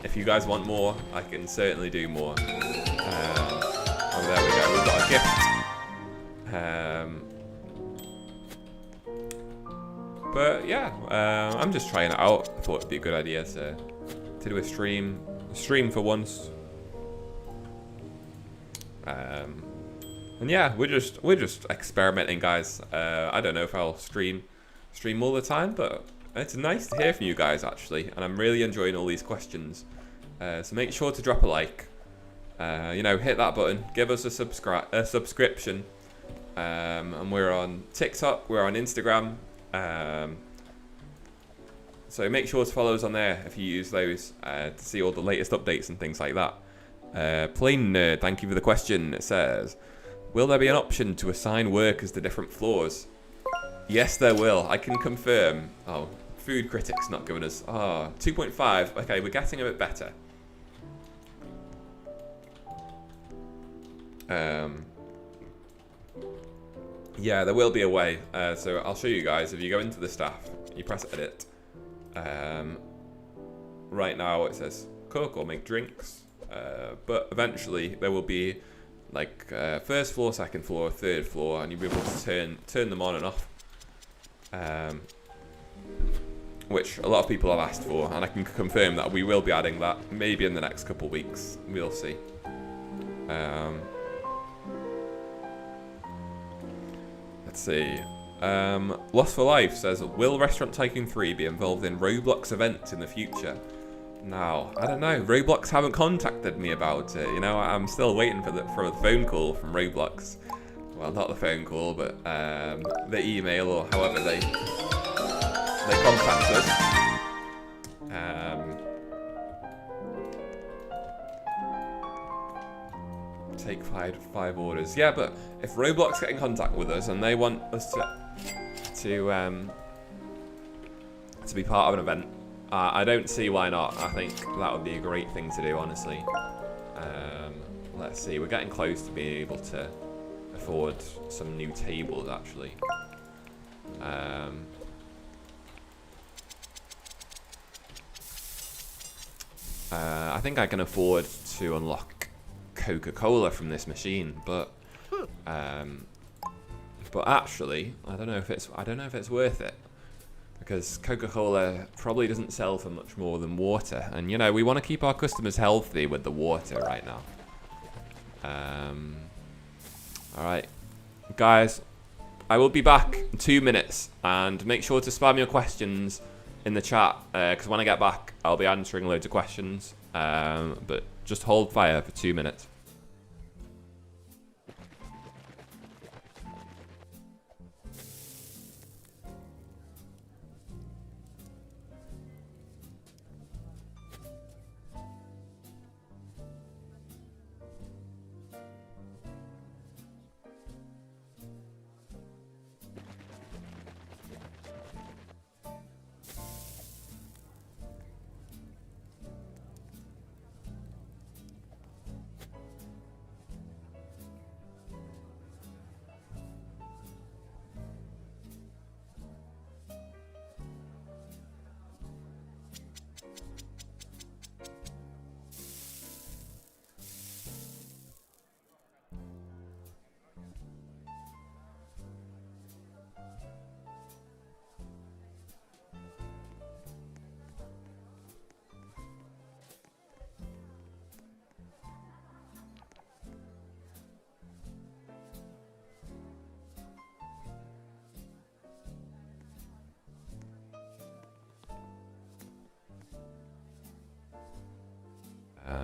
if you guys want more, I can certainly do more. Oh, there we go. We've got a gift. But yeah, I'm just trying it out. I thought it'd be a good idea to do a stream for once. And yeah, we're just experimenting, guys. I don't know if I'll stream all the time, but it's nice to hear from you guys actually, and I'm really enjoying all these questions. So make sure to drop a like. You know, hit that button, give us a subscription. And we're on TikTok, we're on Instagram. So make sure to follow us on there if you use those to see all the latest updates and things like that. Plain Nerd, thank you for the question. It says, will there be an option to assign workers to different floors? Yes, there will. I can confirm. Oh, Food Critic's not giving us... 2.5. Okay, we're getting a bit better. Yeah, there will be a way. So I'll show you guys. If you go into the staff, you press edit. Right now it says cook or make drinks. But eventually there will be like first floor, second floor, third floor, and you'll be able to turn them on and off. Which a lot of people have asked for, and I can confirm that we will be adding that maybe in the next couple of weeks. We'll see. Let's see. Lost for Life says, will Restaurant Tycoon 3 be involved in Roblox events in the future? Now, I don't know. Roblox haven't contacted me about it. You know, I'm still waiting for a phone call from Roblox. Well, not the phone call, but the email or however they contact us. Take five orders. Yeah, but if Roblox get in contact with us and they want us to be part of an event, I don't see why not. I think that would be a great thing to do, honestly. Let's see, we're getting close to being able to afford some new tables, actually. I think I can afford to unlock Coca-Cola from this machine, but actually, I don't know if it's worth it, because Coca-Cola probably doesn't sell for much more than water, and you know, we want to keep our customers healthy with the water right now. All right, guys, I will be back in 2 minutes, and make sure to spam your questions in the chat, because when I get back, I'll be answering loads of questions. But just hold fire for 2 minutes.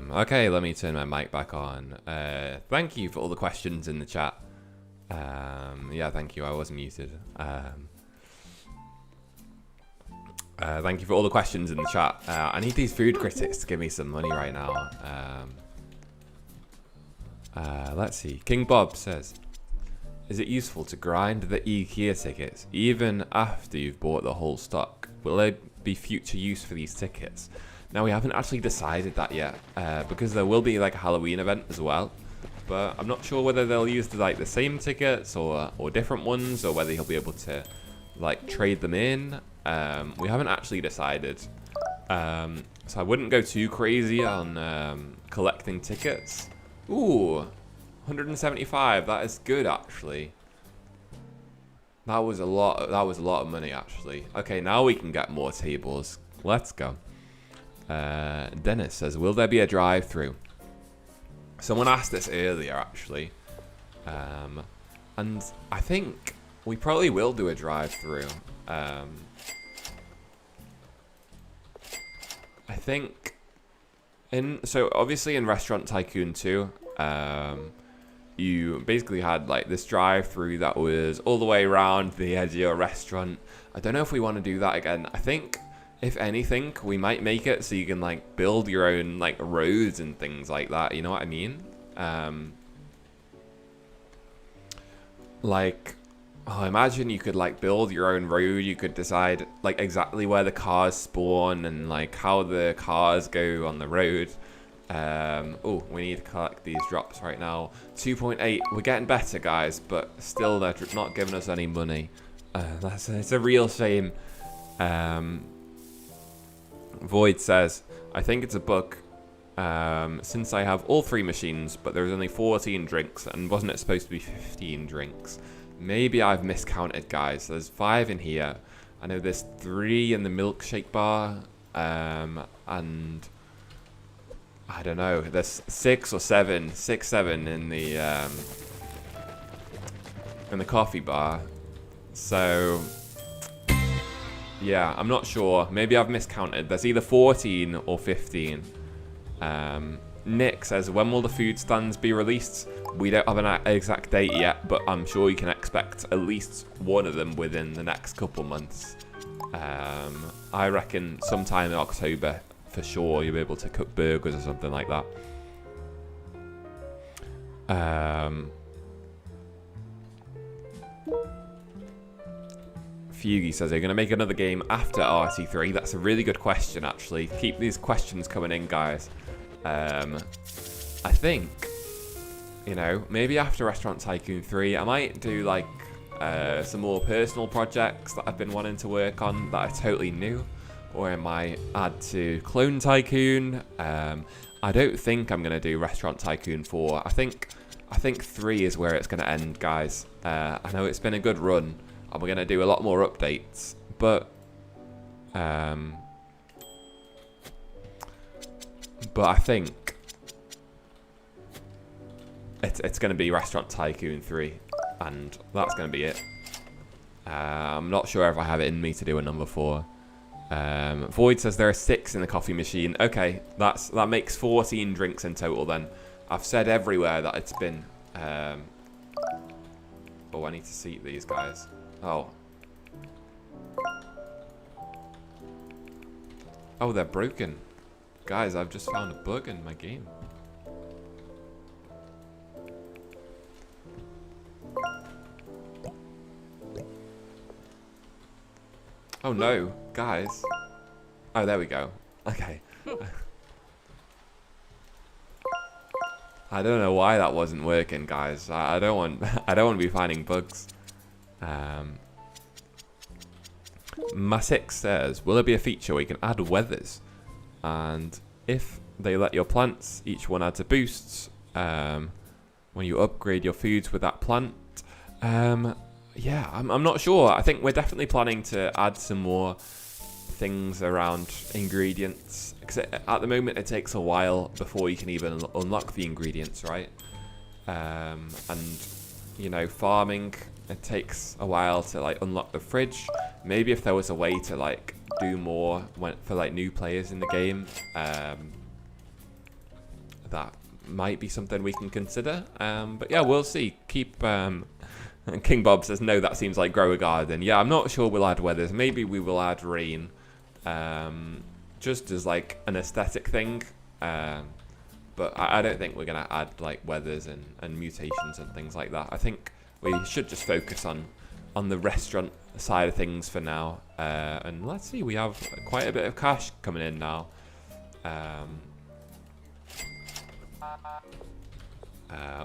Okay, let me turn my mic back on. Thank you for all the questions in the chat. Yeah, thank you. I was muted. Thank you for all the questions in the chat. I need these food critics to give me some money right now. Let's see. King Bob says, is it useful to grind the IKEA tickets even after you've bought the whole stock? Will there be future use for these tickets? Now, we haven't actually decided that yet, because there will be like a Halloween event as well, but I'm not sure whether they'll use the same tickets or different ones, or whether he'll be able to like trade them in. We haven't actually decided, so I wouldn't go too crazy on collecting tickets. Ooh, 175. That is good, actually. That was a lot of money, actually. Okay, now we can get more tables. Let's go. Dennis says, will there be a drive-through? Someone asked this earlier, actually. And I think we probably will do a drive-through. I think so obviously in Restaurant Tycoon 2, you basically had like this drive-through that was all the way around the edge of your restaurant. I don't know if we want to do that again. I think, if anything, we might make it so you can like build your own like roads and things like that. You know what I mean? Imagine you could like build your own road. You could decide like exactly where the cars spawn and like how the cars go on the road. Oh, we need to collect these drops right now. 2.8. We're getting better, guys, but still they're not giving us any money. It's a real shame. Void says, I think it's a bug, since I have all 3 machines, but there's only 14 drinks, and wasn't it supposed to be 15 drinks? Maybe I've miscounted, guys. There's 5 in here. I know there's 3 in the milkshake bar, and I don't know, there's 6 or 7 in the coffee bar. So, yeah, I'm not sure. Maybe I've miscounted. There's either 14 or 15. Nick says, when will the food stands be released? We don't have an exact date yet, but I'm sure you can expect at least one of them within the next couple months. I reckon sometime in October, for sure, you'll be able to cook burgers or something like that. Fugie says, are you going to make another game after RT3? That's a really good question, actually. Keep these questions coming in, guys. I think, you know, maybe after Restaurant Tycoon 3, I might do, like, some more personal projects that I've been wanting to work on that are totally new. Or I might add to Clone Tycoon. I don't think I'm going to do Restaurant Tycoon 4. I think 3 is where it's going to end, guys. I know it's been a good run, and we're going to do a lot more updates, but I think it's going to be Restaurant Tycoon 3, and that's going to be it. I'm not sure if I have it in me to do a number 4. Void says there are 6 in the coffee machine. Okay, that makes 14 drinks in total then. I've said everywhere that it's been. Oh, I need to seat these guys. Oh. Oh, they're broken. Guys, I've just found a bug in my game. Oh no, guys. Oh, there we go. Okay. I don't know why that wasn't working, guys. I don't want to be finding bugs. Masik says, will there be a feature where you can add weathers? And if they let your plants, each one adds a boost when you upgrade your foods with that plant. Yeah, I'm not sure. I think we're definitely planning to add some more things around ingredients. Because at the moment it takes a while before you can even unlock the ingredients, right? And, you know, farming, it takes a while to, like, unlock the fridge. Maybe if there was a way to, like, do more for, like, new players in the game, that might be something we can consider. But yeah, we'll see. Keep... And King Bob says, no, that seems like grow a garden. Yeah, I'm not sure we'll add weathers. Maybe we will add rain. Just as, like, an aesthetic thing. But I don't think we're going to add, like, weathers and mutations and things like that. I think we should just focus on the restaurant side of things for now. And let's see, we have quite a bit of cash coming in now.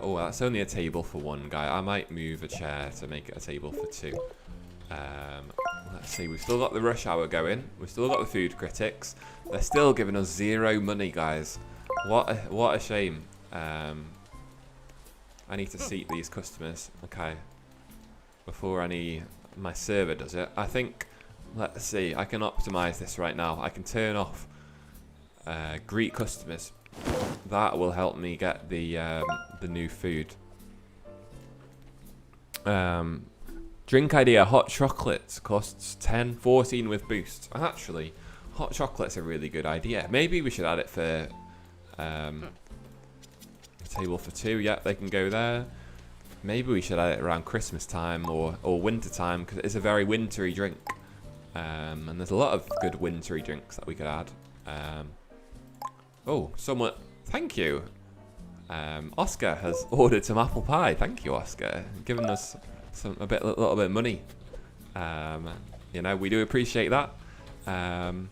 Oh, that's only a table for one guy. I might move a chair to make it a table for 2. Let's see, we've still got the rush hour going. We've still got the food critics. They're still giving us 0 money, guys. What a shame. I need to seat these customers. Okay. Before my server does it. I think, let's see, I can optimize this right now. I can turn off greet customers. That will help me get the new food. Drink idea, hot chocolates costs 10, 14 with boost. Actually, hot chocolate's a really good idea. Maybe we should add it for a table for 2. Yeah, they can go there. Maybe we should add it around Christmas time or winter time, because it's a very wintry drink. And there's a lot of good wintry drinks that we could add. Oh, someone... Thank you. Oscar has ordered some apple pie. Thank you, Oscar. Giving us a little bit of money. You know, we do appreciate that. Oh,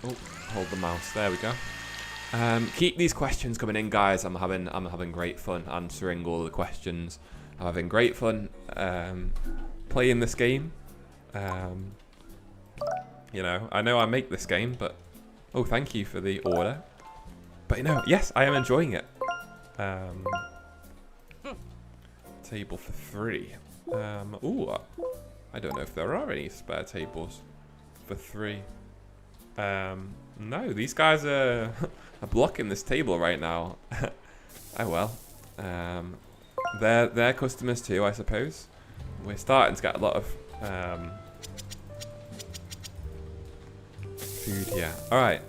hold the mouse. There we go. Keep these questions coming in, guys. I'm having great fun answering all the questions. I'm having great fun playing this game. You know I make this game, but oh, thank you for the order. But you know, yes, I am enjoying it. Table for 3. Ooh, I don't know if there are any spare tables for 3. No, these guys are blocking this table right now. Oh well. They're customers too, I suppose. we're starting to get a lot of food here. All right.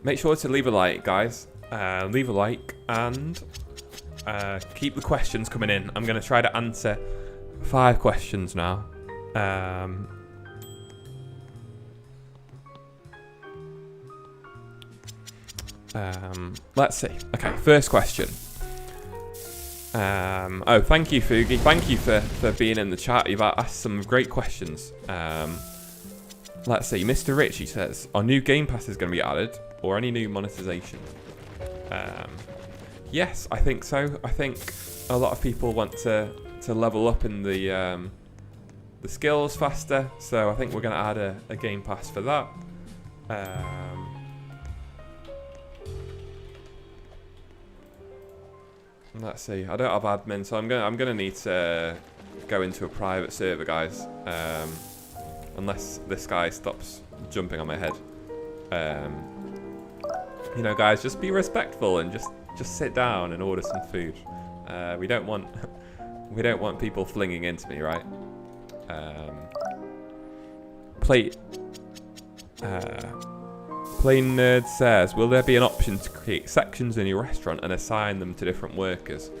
Make sure to leave a like, guys. Leave a like and keep the questions coming in. I'm going to try to answer 5 questions now. Let's see. Okay, first question. Oh, thank you, Fugi. Thank you for being in the chat. You've asked some great questions. Let's see. Mr. Richie says, are new Game Pass is going to be added or any new monetization? Yes, I think so. I think a lot of people want to level up in the skills faster. So I think we're going to add a Game Pass for that. Let's see. I don't have admin, so I'm gonna need to go into a private server, guys. Unless this guy stops jumping on my head. You know, guys, just be respectful and just sit down and order some food. We don't want people flinging into me, right? Plain Nerd says, will there be an option to create sections in your restaurant and assign them to different workers?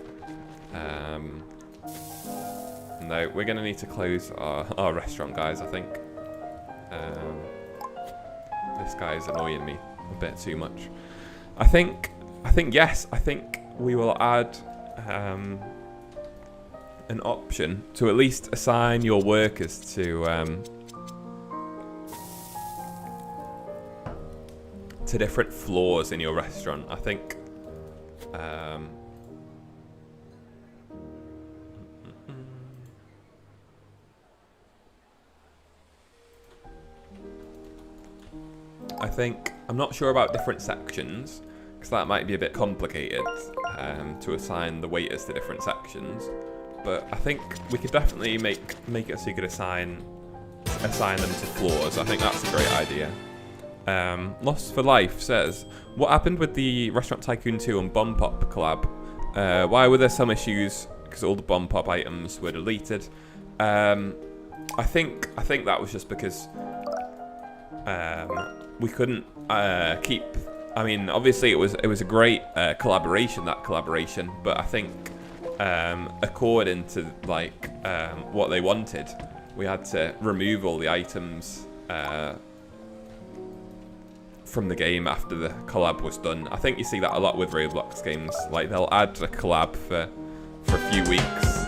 No, we're going to need to close our restaurant, guys, I think. This guy is annoying me a bit too much. I think yes, I think we will add an option to at least assign your workers to different floors in your restaurant. I think I'm not sure about different sections because that might be a bit complicated to assign the waiters to different sections, but I think we could definitely make it so you could assign them to floors. I think that's a great idea. Lost for Life says, what happened with the Restaurant Tycoon 2 and Bomb Pop collab? Why were there some issues? Because all the Bomb Pop items were deleted. I think that was just because we couldn't keep. I mean, obviously it was a great collaboration, but I think according to like what they wanted, we had to remove all the items from the game after the collab was done. I think you see that a lot with Roblox games. Like, they'll add a collab for a few weeks,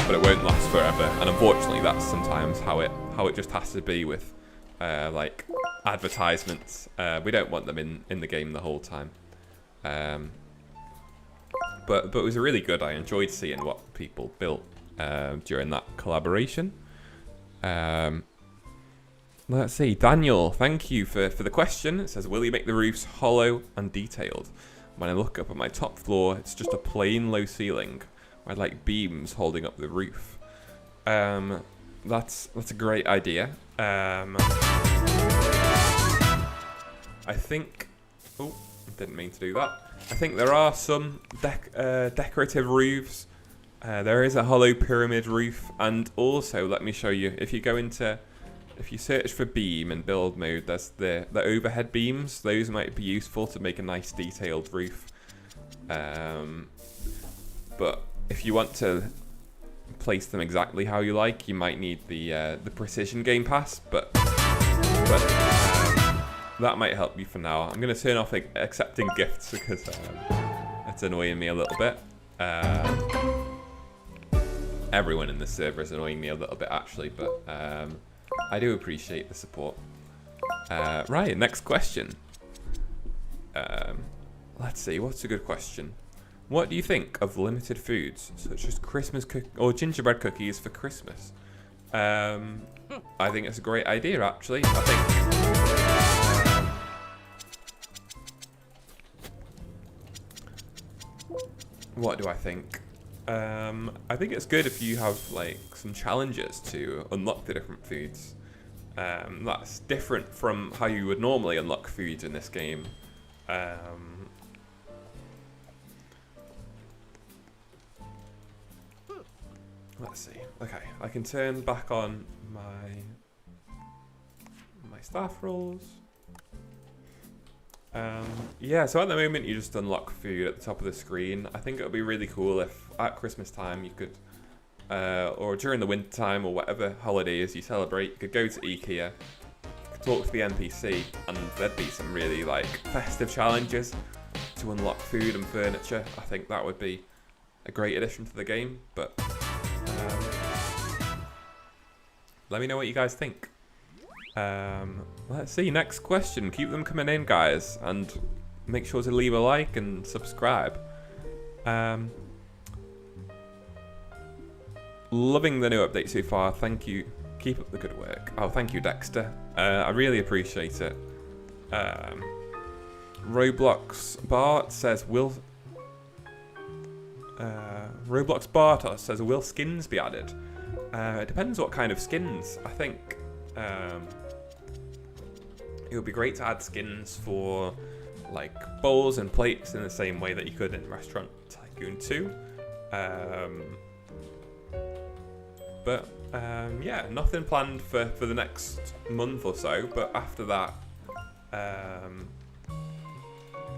but it won't last forever. And unfortunately, that's sometimes how it just has to be with like advertisements. We don't want them in the game the whole time. But it was really good. I enjoyed seeing what people built during that collaboration. Let's see. Daniel, thank you for the question. It says, will you make the roofs hollow and detailed? When I look up at my top floor, it's just a plain low ceiling. I'd like beams holding up the roof. That's a great idea. I think... Oh, didn't mean to do that. I think there are some decorative roofs. There is a hollow pyramid roof. And also, let me show you, if you search for beam in build mode, there's the overhead beams. Those might be useful to make a nice detailed roof. But if you want to place them exactly how you like, you might need the precision game pass. But that might help you for now. I'm going to turn off accepting gifts because it's annoying me a little bit. Everyone in this server is annoying me a little bit actually, but I do appreciate the support. Right, next question. Let's see, what's a good question? What do you think of limited foods, such as Christmas or gingerbread cookies for Christmas? I think it's a great idea, actually. I think... what do I think? I think it's good if you have like some challenges to unlock the different foods. That's different from how you would normally unlock foods in this game. Let's see. Okay, I can turn back on my staff roles. Yeah, so at the moment you just unlock food at the top of the screen. I think it would be really cool if at Christmas time you could, or during the winter time or whatever holidays you celebrate, you could go to IKEA, talk to the NPC, and there'd be some really like festive challenges to unlock food and furniture. I think that would be a great addition to the game, but let me know what you guys think. Let's see, next question. Keep them coming in, guys, and make sure to leave a like and subscribe. Loving the new update so far. Thank you. Keep up the good work. Oh, thank you, Dexter. I really appreciate it. Roblox Bart says, Roblox Bartos says, will skins be added? It depends what kind of skins. I think it would be great to add skins for like bowls and plates in the same way that you could in Restaurant Tycoon 2. But yeah, nothing planned for the next month or so. But after that,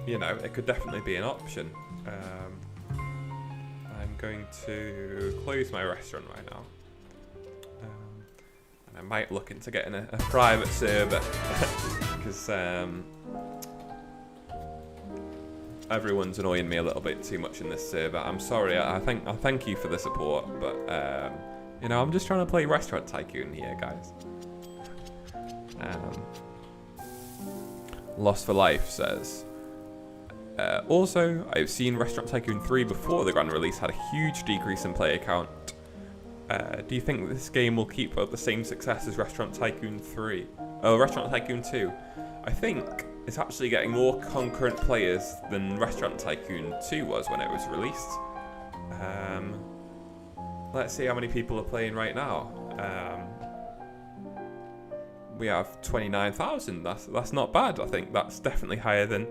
you know, it could definitely be an option. I'm going to close my restaurant right now. And I might look into getting a private server because everyone's annoying me a little bit too much in this server. I'm sorry. I thank you for the support, but you know, I'm just trying to play Restaurant Tycoon here, guys. Lost for Life says, also, I've seen Restaurant Tycoon 3 before the grand release had a huge decrease in player count. Do you think this game will keep up the same success as Restaurant Tycoon 3? Oh, Restaurant Tycoon 2. I think it's actually getting more concurrent players than Restaurant Tycoon 2 was when it was released. Let's see how many people are playing right now. We have 29,000. That's not bad. I think that's definitely higher than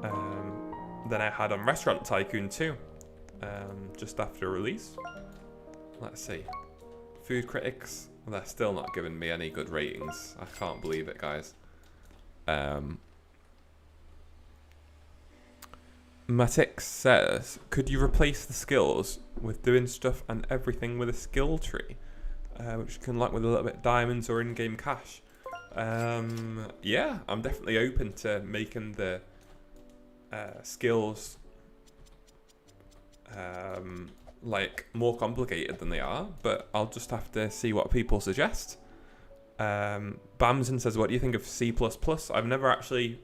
I had on Restaurant Tycoon 2, just after release. Let's see. Food critics, they're still not giving me any good ratings. I can't believe it, guys. Matix says, could you replace the skills with doing stuff and everything with a skill tree, which you can unlock with a little bit of diamonds or in-game cash? Yeah, I'm definitely open to making the skills like more complicated than they are, but I'll just have to see what people suggest. Bamson says, what do you think of C++? I've never actually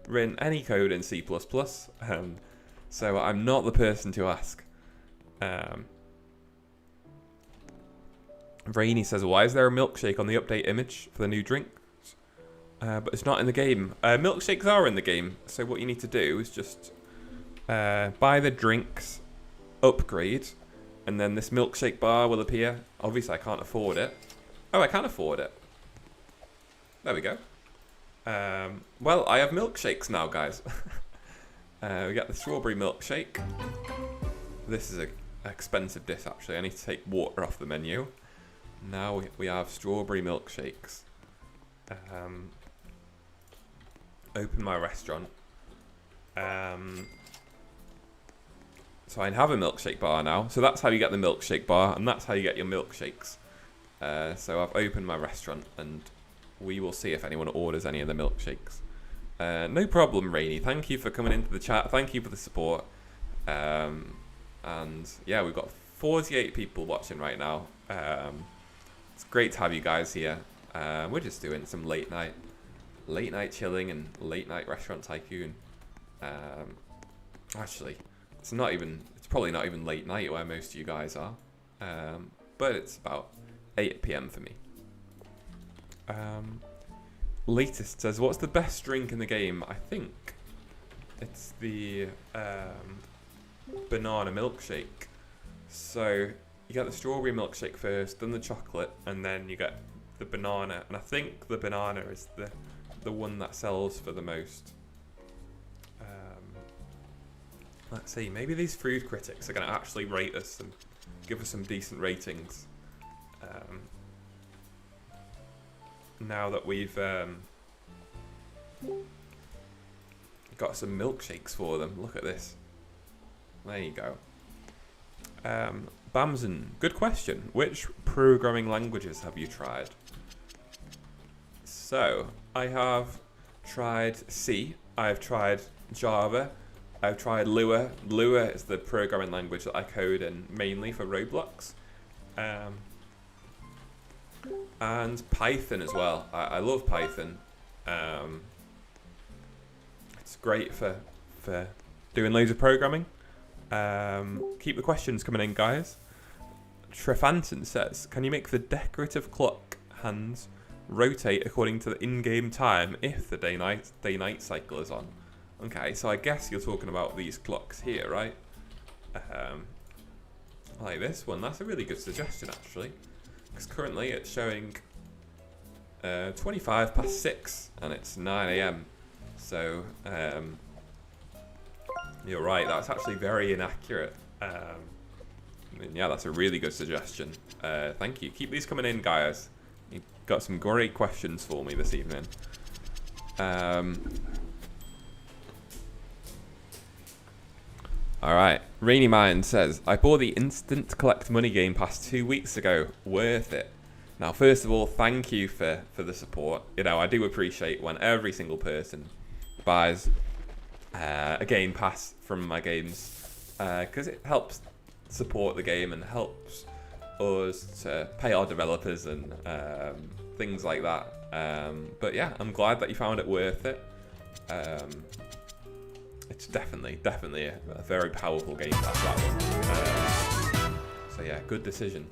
written any code in C++, so I'm not the person to ask. Rainy says, why is there a milkshake on the update image for the new drinks? But it's not in the game. Milkshakes are in the game, so what you need to do is just buy the drinks, upgrade, and then this milkshake bar will appear. Obviously, I can't afford it. Oh, I can afford it. There we go. Well, I have milkshakes now, guys. We got the strawberry milkshake. This is an expensive dish, actually. I need to take water off the menu. Now we have strawberry milkshakes. Open my restaurant. So I have a milkshake bar now. So that's how you get the milkshake bar, and that's how you get your milkshakes. So I've opened my restaurant, and we will see if anyone orders any of the milkshakes. No problem, Rainy. Thank you for coming into the chat. Thank you for the support. And yeah, we've got 48 people watching right now. It's great to have you guys here. We're just doing some late night chilling and late night Restaurant Tycoon. Actually, it's probably not even late night where most of you guys are. But it's about 8 PM for me. Latest says, what's the best drink in the game? I think it's the banana milkshake. So you get the strawberry milkshake first, then the chocolate, and then you get the banana. And I think the banana is the one that sells for the most. Let's see, maybe these food critics are going to actually rate us Give us some decent ratings. Now that we've got some milkshakes for them. Look at this. There you go. Bamson, good question. Which programming languages have you tried? So, I have tried C. I've tried Java. I've tried Lua. Lua is the programming language that I code in mainly for Roblox. And Python as well. I love Python. It's great for doing loads of programming. Keep the questions coming in, guys. Trefanton says, can you make the decorative clock hands rotate according to the in-game time if the day-night cycle is on? Okay, so I guess you're talking about these clocks here, right? Like this one. That's a really good suggestion, actually. Because currently it's showing 25 past 6 and it's 9 AM. So, you're right, that's actually very inaccurate. Yeah, that's a really good suggestion. Thank you. Keep these coming in, guys. You've got some great questions for me this evening. Alright, Rainy Mind says, I bought the Instant Collect Money Game Pass 2 weeks ago. Worth it. Now, first of all, thank you for the support. You know, I do appreciate when every single person buys a Game Pass from my games, because it helps support the game and helps us to pay our developers and things like that. But yeah, I'm glad that you found it worth it. It's definitely a very powerful Game Pass, that one. So yeah, good decision.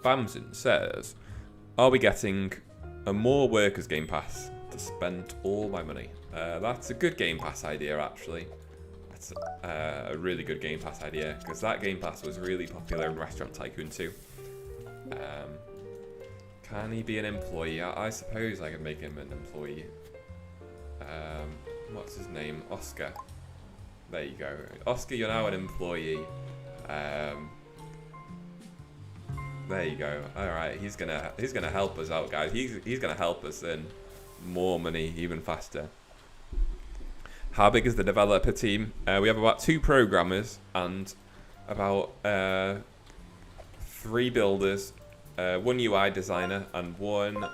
Bamson says, are we getting a more workers Game Pass to spend all my money? That's a good Game Pass idea, actually. That's a really good Game Pass idea, because that Game Pass was really popular in Restaurant Tycoon 2. Can he be an employee? I suppose I could make him an employee. What's his name? Oscar. There you go. Oscar, you're now an employee. There you go. All right, he's gonna help us out, guys. He's gonna help us earn more money even faster. How big is the developer team? We have about 2 programmers and about 3 builders, 1 UI designer, and 1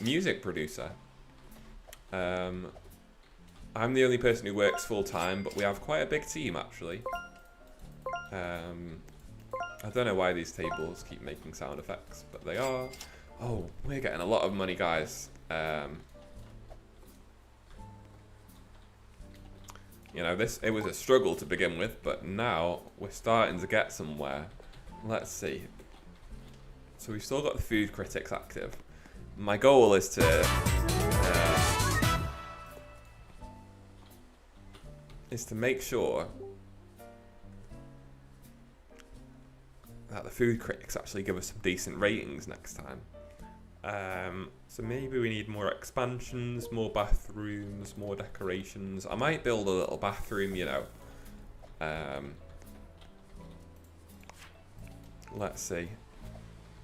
music producer. I'm the only person who works full time, but we have quite a big team, actually. I don't know why these tables keep making sound effects, but they are. Oh, we're getting a lot of money, guys. You know, it was a struggle to begin with, but now we're starting to get somewhere. Let's see. So we've still got the food critics active. My goal is to make sure that the food critics actually give us some decent ratings next time. So maybe we need more expansions, more bathrooms, more decorations. I might build a little bathroom, you know. Let's see.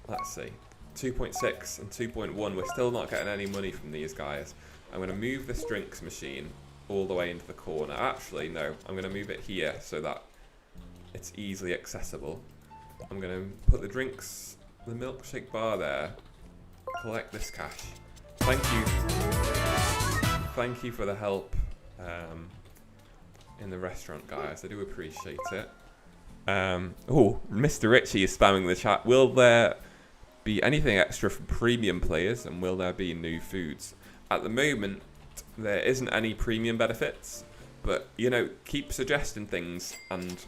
2.6 and 2.1. We're still not getting any money from these guys. I'm going to move this drinks machine all the way into the corner. Actually, no. I'm going to move it here so that it's easily accessible. I'm going to put the milkshake bar there. Collect this cash. Thank you for the help in the restaurant, guys. I do appreciate it. Oh, Mr. Richie is spamming the chat. Will there be anything extra for premium players, and will there be new foods? At the moment, there isn't any premium benefits, but you know, keep suggesting things, and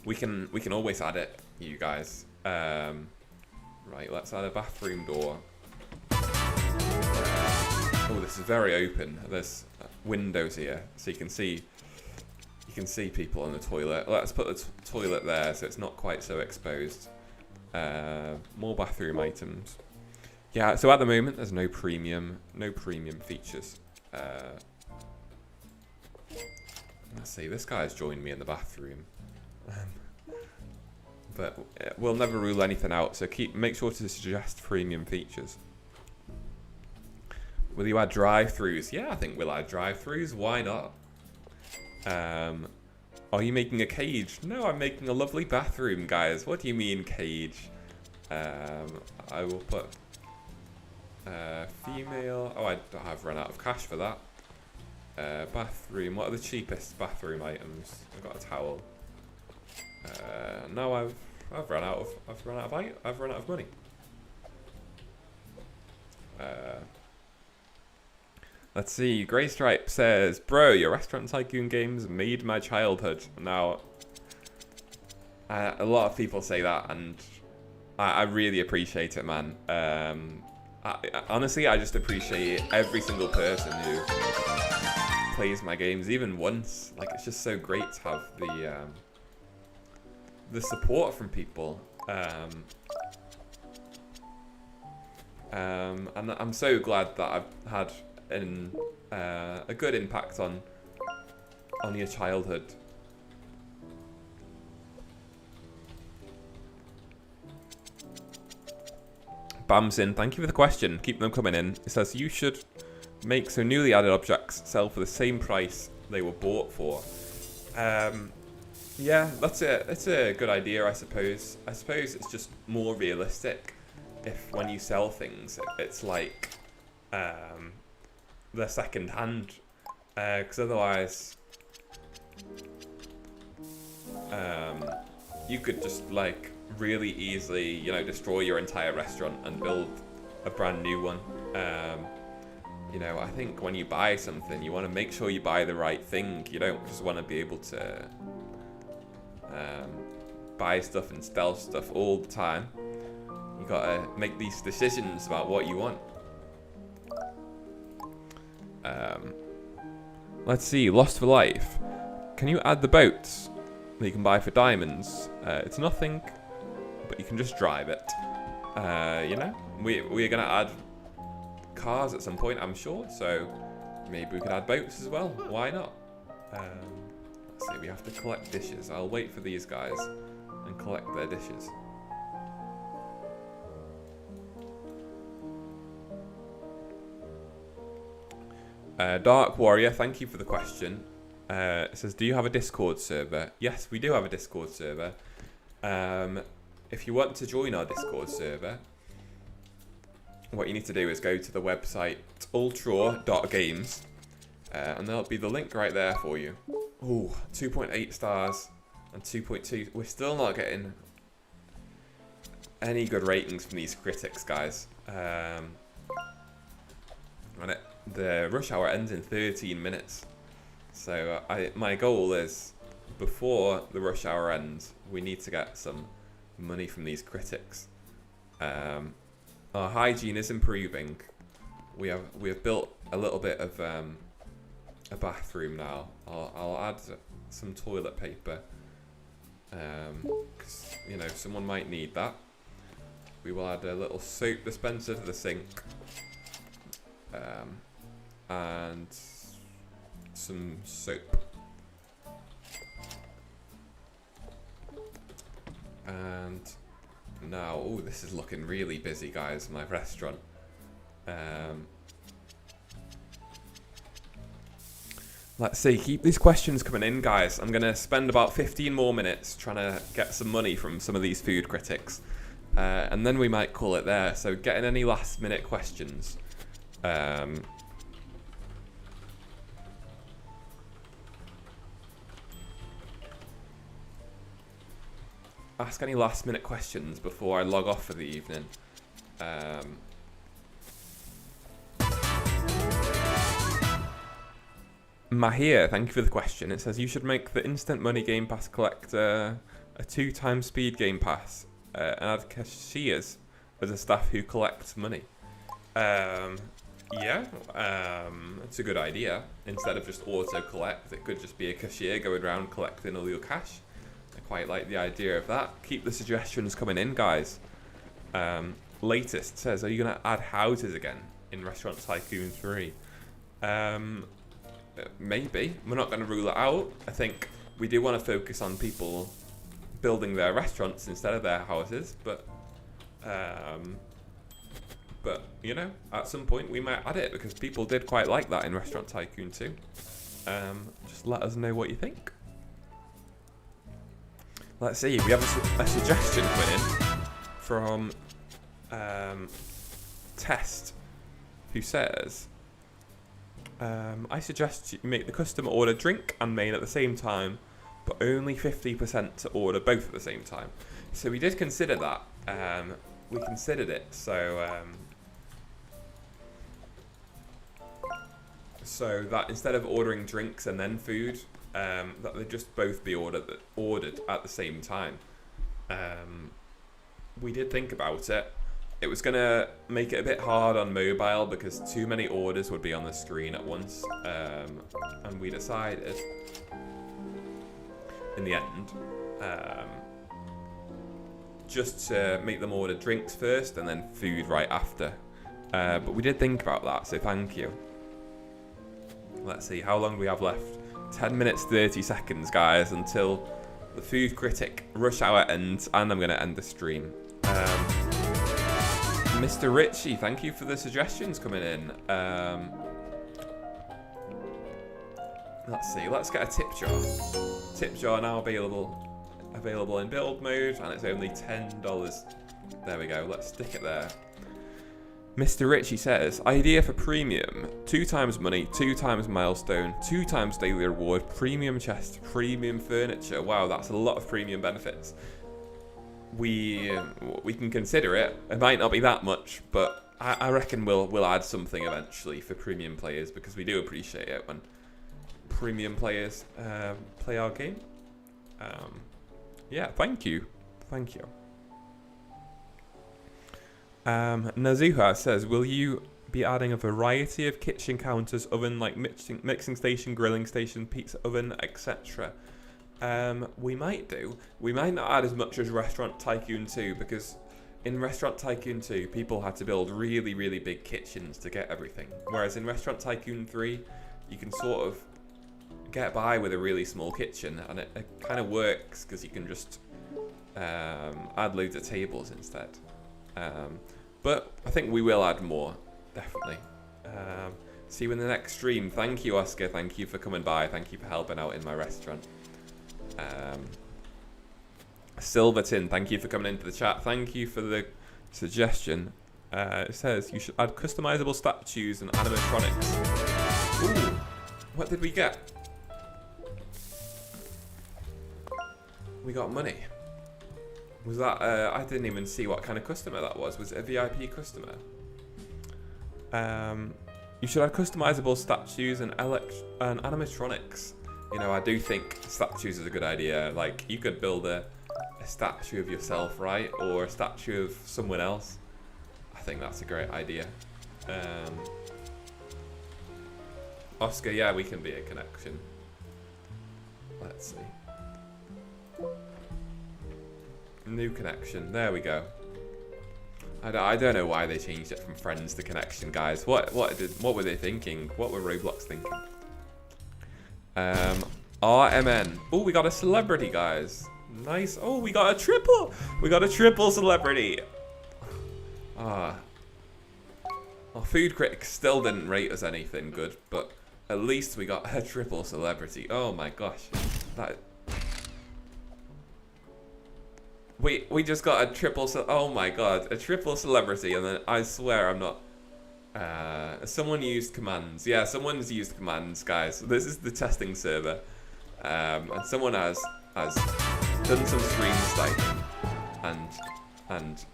we can always add it, you guys. Right, let's add a bathroom door. Oh, this is very open. There's windows here, so you can see people on the toilet. Let's put the toilet there so it's not quite so exposed. More bathroom items. Yeah, so at the moment there's no premium features. Let's see, this guy's joined me in the bathroom. But we'll never rule anything out, so make sure to suggest premium features. Will you add drive-thrus? Yeah, I think we'll add drive-thrus. Why not? Are you making a cage? No, I'm making a lovely bathroom, guys. What do you mean cage? I will put female. Oh, I've run out of cash for that. Bathroom. What are the cheapest bathroom items? I've got a towel. No, I've run out of money. Let's see. Grey Stripe says, "Bro, your Restaurant Tycoon games made my childhood." Now, a lot of people say that, and I really appreciate it, man. Honestly, I just appreciate every single person who plays my games, even once. Like, it's just so great to have the support from people. And I'm so glad that I've had a good impact on your childhood. Bamsin, thank you for the question. Keep them coming in. It says you should make so newly added objects sell for the same price they were bought for. Yeah, it's a good idea, I suppose. I suppose it's just more realistic if when you sell things, it's like they're second hand, because otherwise you could just like really easily, you know, destroy your entire restaurant and build a brand new one. You know, I think when you buy something, you want to make sure you buy the right thing. You don't just want to be able to buy stuff and sell stuff all the time. You gotta make these decisions about what you want. Let's see, Lost for Life. Can you add the boats that you can buy for diamonds? It's nothing, but you can just drive it. You know, we're gonna add cars at some point, I'm sure. So maybe we could add boats as well. Why not? Let's see, we have to collect dishes. I'll wait for these guys and collect their dishes. Dark Warrior, thank you for the question. It says, do you have a Discord server? Yes, we do have a Discord server. If you want to join our Discord server, what you need to do is go to the website ultraw.games, and there'll be the link right there for you. Ooh, 2.8 stars and 2.2. We're still not getting any good ratings from these critics, guys. And the rush hour ends in 13 minutes. So my goal is, before the rush hour ends, we need to get some money from these critics. Our hygiene is improving. We have built a little bit of a bathroom now. I'll add some toilet paper, because you know, someone might need that. We will add a little soap dispenser to the sink, and some soap. And now, oh, this is looking really busy, guys, my restaurant. Let's see, keep these questions coming in, guys. I'm going to spend about 15 more minutes trying to get some money from some of these food critics. And then we might call it there. So getting any last minute questions. Ask any last minute questions before I log off for the evening. Mahir, thank you for the question. It says you should make the instant money game pass collector a 2x speed game pass, and add cashiers as a staff who collects money. Yeah, it's a good idea. Instead of just auto collect, it could just be a cashier going around collecting all your cash. I quite like the idea of that. Keep the suggestions coming in, guys. Latest says, are you going to add houses again in Restaurant Tycoon 3? Maybe. We're not going to rule it out. I think we do want to focus on people building their restaurants instead of their houses, but you know, at some point we might add it because people did quite like that in Restaurant Tycoon 2. Just let us know what you think. Let's see, we have a suggestion coming in from Test, who says, I suggest you make the customer order drink and main at the same time, but only 50% to order both at the same time. So we did consider that. We considered it. So that instead of ordering drinks and then food, that they just both be ordered at the same time. We did think about it. It was going to make it a bit hard on mobile because too many orders would be on the screen at once. And we decided, in the end, just to make them order drinks first and then food right after. But we did think about that, so thank you. Let's see, how long do we have left? 10 minutes 30 seconds, guys, until the Food Critic rush hour ends, and I'm going to end the stream. Mr. Ritchie, thank you for the suggestions coming in. Let's see, let's get a tip jar. Tip jar now available in build mode, and it's only $10. There we go, let's stick it there. Mr. Ritchie says, idea for premium, 2 times money, 2 times milestone, 2 times daily reward, premium chest, premium furniture. Wow, that's a lot of premium benefits. We can consider it. It might not be that much, but I reckon we'll add something eventually for premium players, because we do appreciate it when premium players play our game. Yeah, thank you. Nazuha says, will you be adding a variety of kitchen counters, oven, like mixing station, grilling station, pizza oven, etc.? We might do. We might not add as much as Restaurant Tycoon 2, because in Restaurant Tycoon 2, people had to build really, really big kitchens to get everything. Whereas in Restaurant Tycoon 3, you can sort of get by with a really small kitchen, and it kind of works because you can just add loads of tables instead. But I think we will add more, definitely. See you in the next stream. Thank you, Oscar. Thank you for coming by. Thank you for helping out in my restaurant. Silverton, thank you for coming into the chat. Thank you for the suggestion. It says you should add customizable statues and animatronics. Ooh, what did we get? We got money. Was that, I didn't even see what kind of customer that was. Was it a VIP customer? You should add customizable statues and animatronics. You know, I do think statues is a good idea. Like, you could build a statue of yourself, right? Or a statue of someone else. I think that's a great idea. Oscar, yeah, we can be a connection. Let's see. New connection. There we go. I don't know why they changed it from friends to connection, guys. What were they thinking? What were Roblox thinking? RMN. Oh, we got a celebrity, guys. Nice. Oh, we got a triple. We got a triple celebrity. Our food critics still didn't rate us anything good, but at least we got a triple celebrity. Oh my gosh. We just got a triple, oh my god, a triple celebrity, and then I swear I'm not, someone used commands. Yeah, someone's used commands, guys. This is the testing server, and someone has done some stream sniping and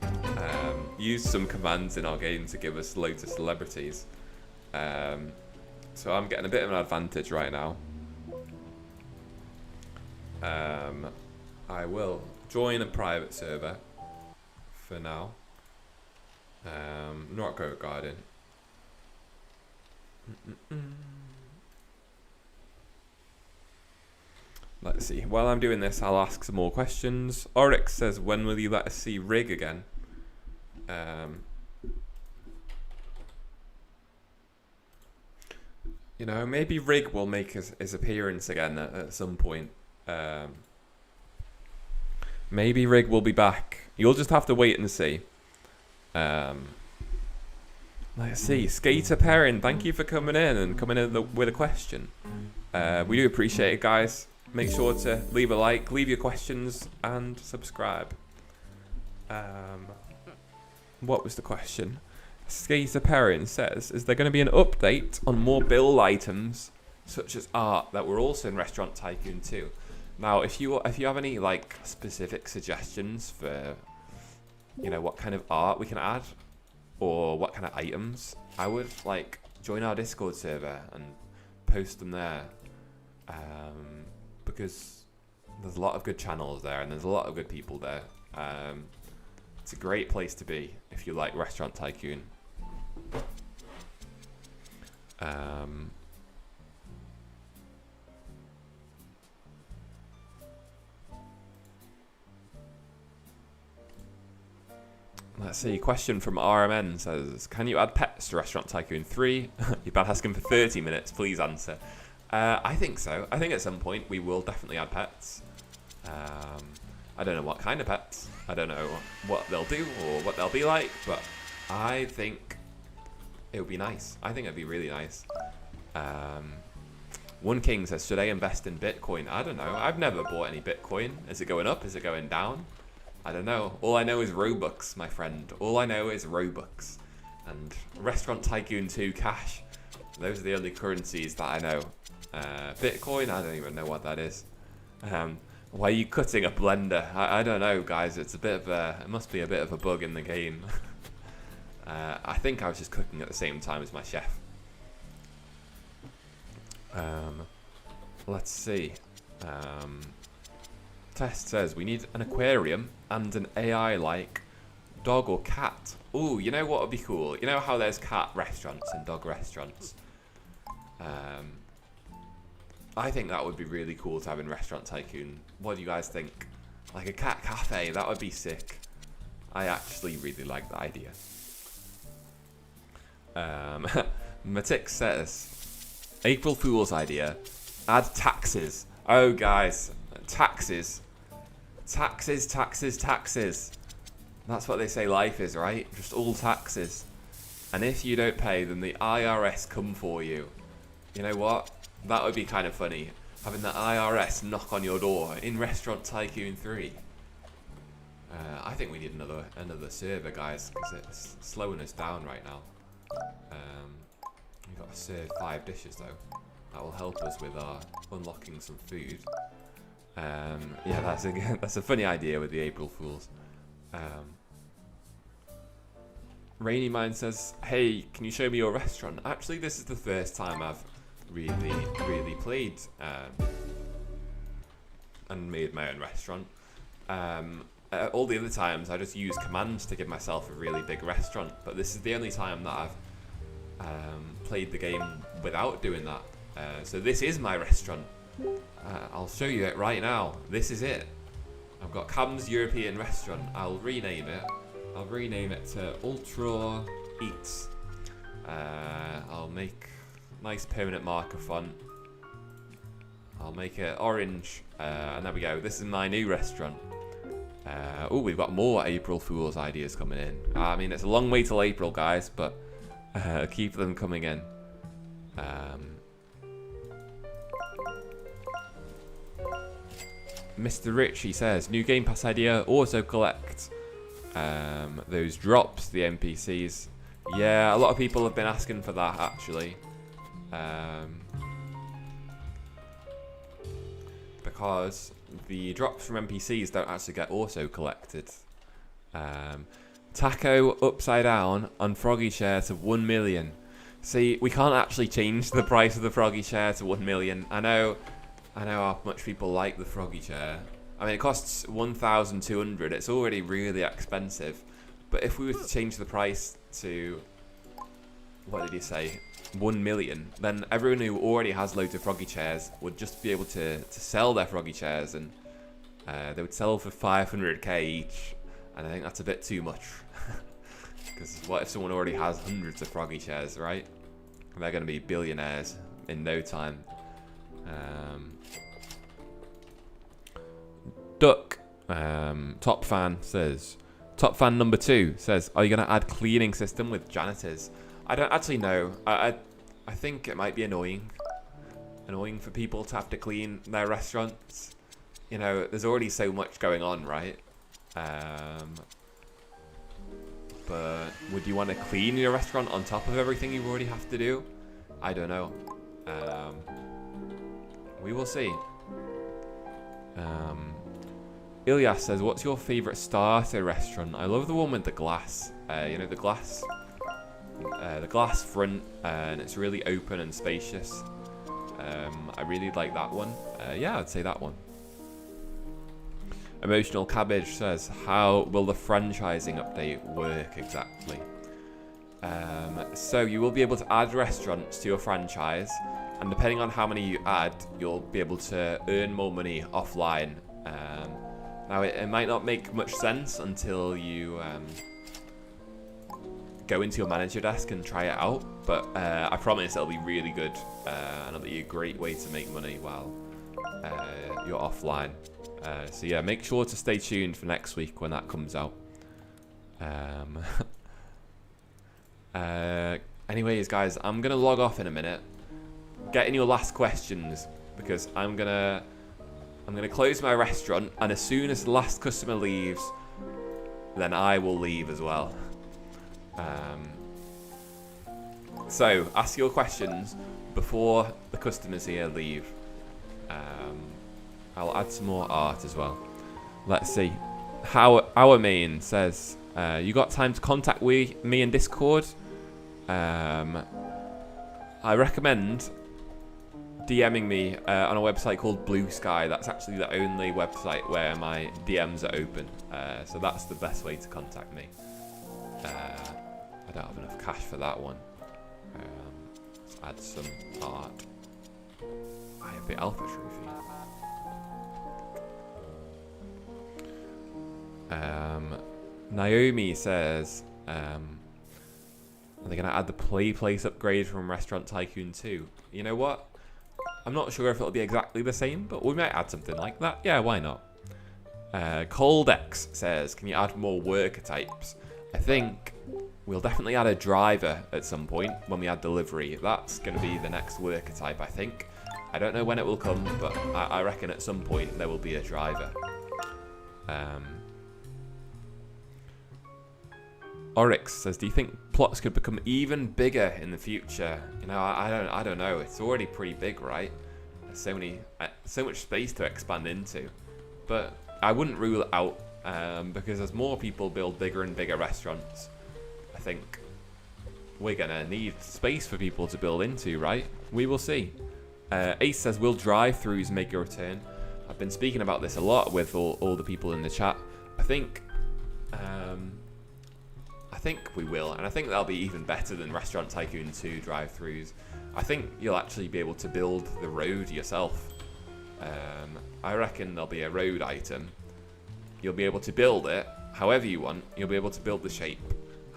used some commands in our game to give us loads of celebrities. So I'm getting a bit of an advantage right now. I will join a private server for now. Not Goat Garden. Let's see. While I'm doing this, I'll ask some more questions. Oryx says, when will you let us see Rig again? You know, maybe Rig will make his appearance again at some point. Maybe Rig will be back. You'll just have to wait and see. Let's see. Skater Perrin, thank you for coming in and coming in with a question. We do appreciate it, guys. Make sure to leave a like, leave your questions, and subscribe. What was the question? Skater Perrin says, is there going to be an update on more build items such as art that were also in Restaurant Tycoon 2? Now, if you have any like specific suggestions for, you know, what kind of art we can add or what kind of items, I would like join our Discord server and post them there, because there's a lot of good channels there and there's a lot of good people there. It's a great place to be if you like Restaurant Tycoon. Let's see, question from RMN says, can you add pets to Restaurant Tycoon 3? You've been asking for 30 minutes, please answer. I think so. I think at some point we will definitely add pets. I don't know what kind of pets. I don't know what they'll do or what they'll be like, but I think it would be nice. I think it'd be really nice. One King says, should I invest in Bitcoin? I don't know. I've never bought any Bitcoin. Is it going up? Is it going down? I don't know. All I know is Robux, my friend. All I know is Robux. And Restaurant Tycoon 2 cash. Those are the only currencies that I know. Bitcoin, I don't even know what that is. Why are you cutting a blender? I don't know, guys. It's a bit of a... It must be a bit of a bug in the game. I think I was just cooking at the same time as my chef. Let's see. Test says we need an aquarium and an AI-like dog or cat. Ooh, you know what would be cool? You know how there's cat restaurants and dog restaurants? I think that would be really cool to have in Restaurant Tycoon. What do you guys think? Like a cat cafe, that would be sick. I actually really like the idea. Matix says, April Fool's idea, add taxes. Oh guys, taxes. Taxes, taxes, taxes. That's what they say life is, right? Just all taxes. And if you don't pay, then the IRS come for you. You know what? That would be kind of funny. Having the IRS knock on your door in Restaurant Tycoon 3. I think we need another server, guys, because it's slowing us down right now. We've got to serve 5 dishes, though. That will help us with our unlocking some food. Yeah, that's a funny idea with the April Fools. Rainy Mind says, hey, can you show me your restaurant? Actually, this is the first time I've really played and made my own restaurant. All the other times I just use commands to give myself a really big restaurant, but this is the only time that I've played the game without doing that. So this is my restaurant. I'll show you it right now. This is it. I've got Cam's European Restaurant. I'll rename it. I'll rename it to Ultraw Eats. I'll make nice permanent marker font. I'll make it orange. And there we go. This is my new restaurant. Oh, we've got more April Fool's ideas coming in. I mean, it's a long way till April, guys, but keep them coming in. Mr. Rich, he says, new Game Pass idea, auto collect those drops, the NPCs. Yeah, a lot of people have been asking for that, actually. Because the drops from NPCs don't actually get auto collected. Taco upside down on Froggy Share to 1 million. See, we can't actually change the price of the Froggy Share to 1 million. I know how much people like the Froggy Chair. I mean, it costs 1,200. It's already really expensive. But if we were to change the price to, what did he say, 1 million, then everyone who already has loads of Froggy Chairs would just be able to sell their Froggy Chairs, and they would sell for 500k each. And I think that's a bit too much. Because what if someone already has hundreds of Froggy Chairs, right? They're going to be billionaires in no time. Duck, top fan says, top fan number 2 says, are you going to add cleaning system with janitors? I don't actually know. I think it might be annoying for people to have to clean their restaurants. You know, there's already so much going on, right? But would you want to clean your restaurant on top of everything you already have to do? I don't know. We will see. Ilyas says, what's your favourite starter restaurant? I love the one with the glass. You know, the glass front, and it's really open and spacious. I really like that one. Yeah, I'd say that one. Emotional Cabbage says, how will the franchising update work exactly? So you will be able to add restaurants to your franchise, and depending on how many you add, you'll be able to earn more money offline. Now, it might not make much sense until you go into your manager desk and try it out, but I promise it'll be really good, and it'll be a great way to make money while you're offline. So yeah, make sure to stay tuned for next week when that comes out. Anyways, guys, I'm gonna log off in a minute. Get in your last questions, because I'm gonna close my restaurant, and as soon as the last customer leaves, then I will leave as well. So ask your questions before the customers here leave. I'll add some more art as well. Let's see. Our main says, you got time to contact me in Discord? I recommend DMing me on a website called Blue Sky. That's actually the only website where my DMs are open. So that's the best way to contact me. I don't have enough cash for that one. Let's add some art. I have the alpha trophy. Naomi says, are they going to add the play place upgrade from Restaurant Tycoon 2? You know what? I'm not sure if it'll be exactly the same, but we might add something like that. Yeah, why not? Coldex says, can you add more worker types? I think we'll definitely add a driver at some point when we add delivery. That's going to be the next worker type, I think. I don't know when it will come, but I reckon at some point there will be a driver. Oryx says, do you think plots could become even bigger in the future? You know, I don't know. It's already pretty big, right? There's so much space to expand into. But I wouldn't rule it out, because as more people build bigger and bigger restaurants, I think we're gonna need space for people to build into, right? We will see. Ace says, will drive-thrus make a return? I've been speaking about this a lot with all the people in the chat. I think we will, and I think that'll be even better than Restaurant Tycoon 2 drive-thrus. I think you'll actually be able to build the road yourself. I reckon there'll be a road item. You'll be able to build it however you want. You'll be able to build the shape,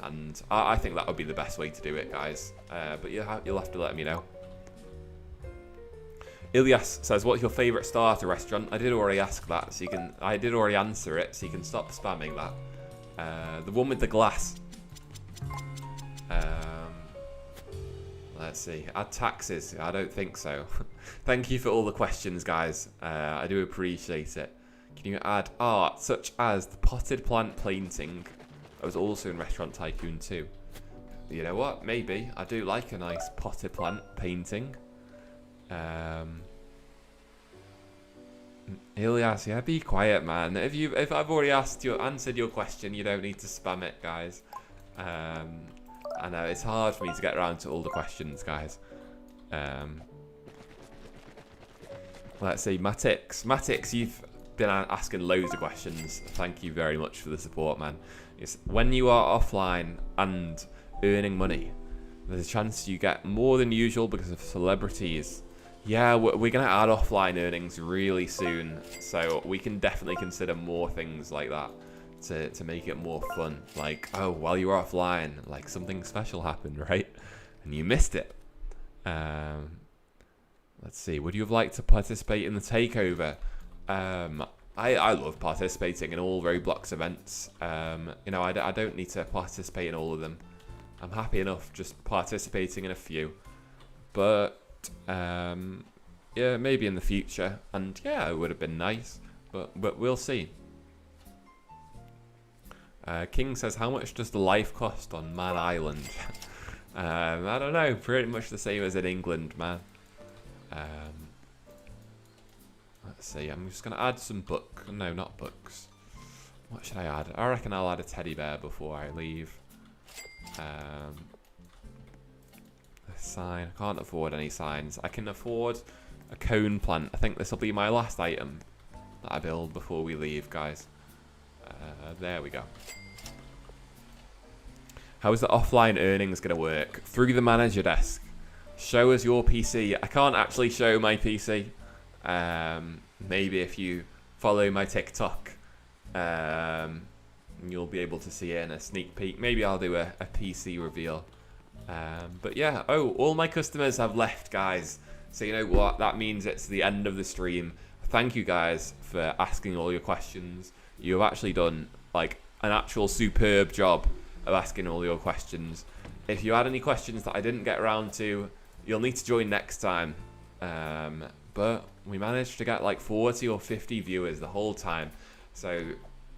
and I think that would be the best way to do it, guys. But you'll have to let me know. Ilyas says, what's your favourite starter restaurant? I did already ask that, so I did already answer it, so you can stop spamming that. The one with the glass. Let's see. Add taxes. I don't think so. Thank you for all the questions, guys. I do appreciate it. Can you add art such as the potted plant painting that was also in Restaurant Tycoon 2? You know what? Maybe. I do like a nice potted plant painting. Ilyas, yeah, be quiet, man. If I've already answered your question, you don't need to spam it, guys. I know it's hard for me to get around to all the questions, guys. Let's see, Matix, you've been asking loads of questions. Thank you very much for the support, man. When you are offline and earning money, there's a chance you get more than usual because of celebrities. Yeah, we're going to add offline earnings really soon, so we can definitely consider more things like that to make it more fun. Like, oh, while you were offline, like something special happened, right? And you missed it. Let's see. Would you have liked to participate in the takeover? I love participating in all Roblox events. You know, I don't need to participate in all of them. I'm happy enough just participating in a few. But, yeah, maybe in the future. And, yeah, it would have been nice. But we'll see. King says, how much does the life cost on Man Island? I don't know. Pretty much the same as in England, man. Let's see. I'm just going to add some books. No, not books. What should I add? I reckon I'll add a teddy bear before I leave. A sign. I can't afford any signs. I can afford a cone plant. I think this will be my last item that I build before we leave, guys. There we go. How is the offline earnings going to work? Through the manager desk. Show us your PC. I can't actually show my PC. Maybe if you follow my TikTok, you'll be able to see it in a sneak peek. Maybe I'll do a PC reveal. But yeah, all my customers have left, guys. So you know what? That means it's the end of the stream. Thank you guys for asking all your questions. You've actually done like an actual superb job of asking all your questions. If you had any questions that I didn't get around to, you'll need to join next time. But we managed to get like 40 or 50 viewers the whole time. So,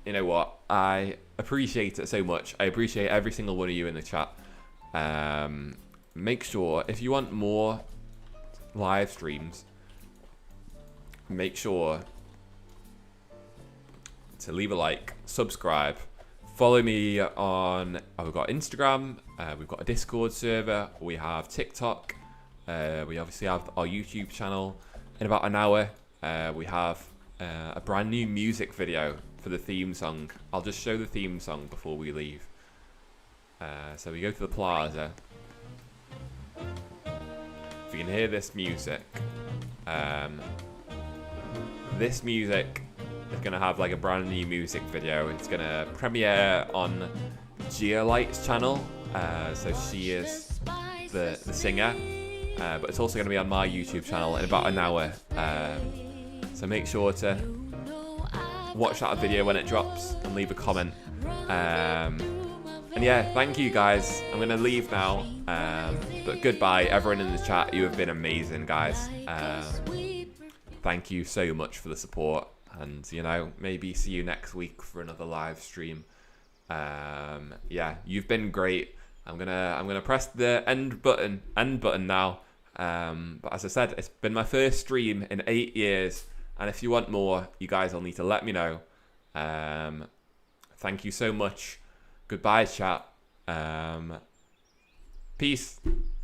you know what? I appreciate it so much. I appreciate every single one of you in the chat. Make sure, if you want more live streams, make sure to leave a like, subscribe, follow me on, we've got Instagram, we've got a Discord server, we have TikTok, we obviously have our YouTube channel. In about an hour, we have a brand new music video for the theme song. I'll just show the theme song before we leave. So we go to the plaza. If you can hear this music, this music is going to have like a brand new music video. It's going to premiere on Geolight's channel. So she is the singer. But it's also going to be on my YouTube channel in about an hour. So make sure to watch that video when it drops and leave a comment. And yeah, thank you guys. I'm going to leave now. But goodbye, everyone in the chat. You have been amazing, guys. Thank you so much for the support. And, you know, maybe see you next week for another live stream. Yeah, you've been great. I'm gonna press the end button now. But as I said, it's been my first stream in 8 years, and if you want more, you guys will need to let me know. Thank you so much. Goodbye, chat. Peace.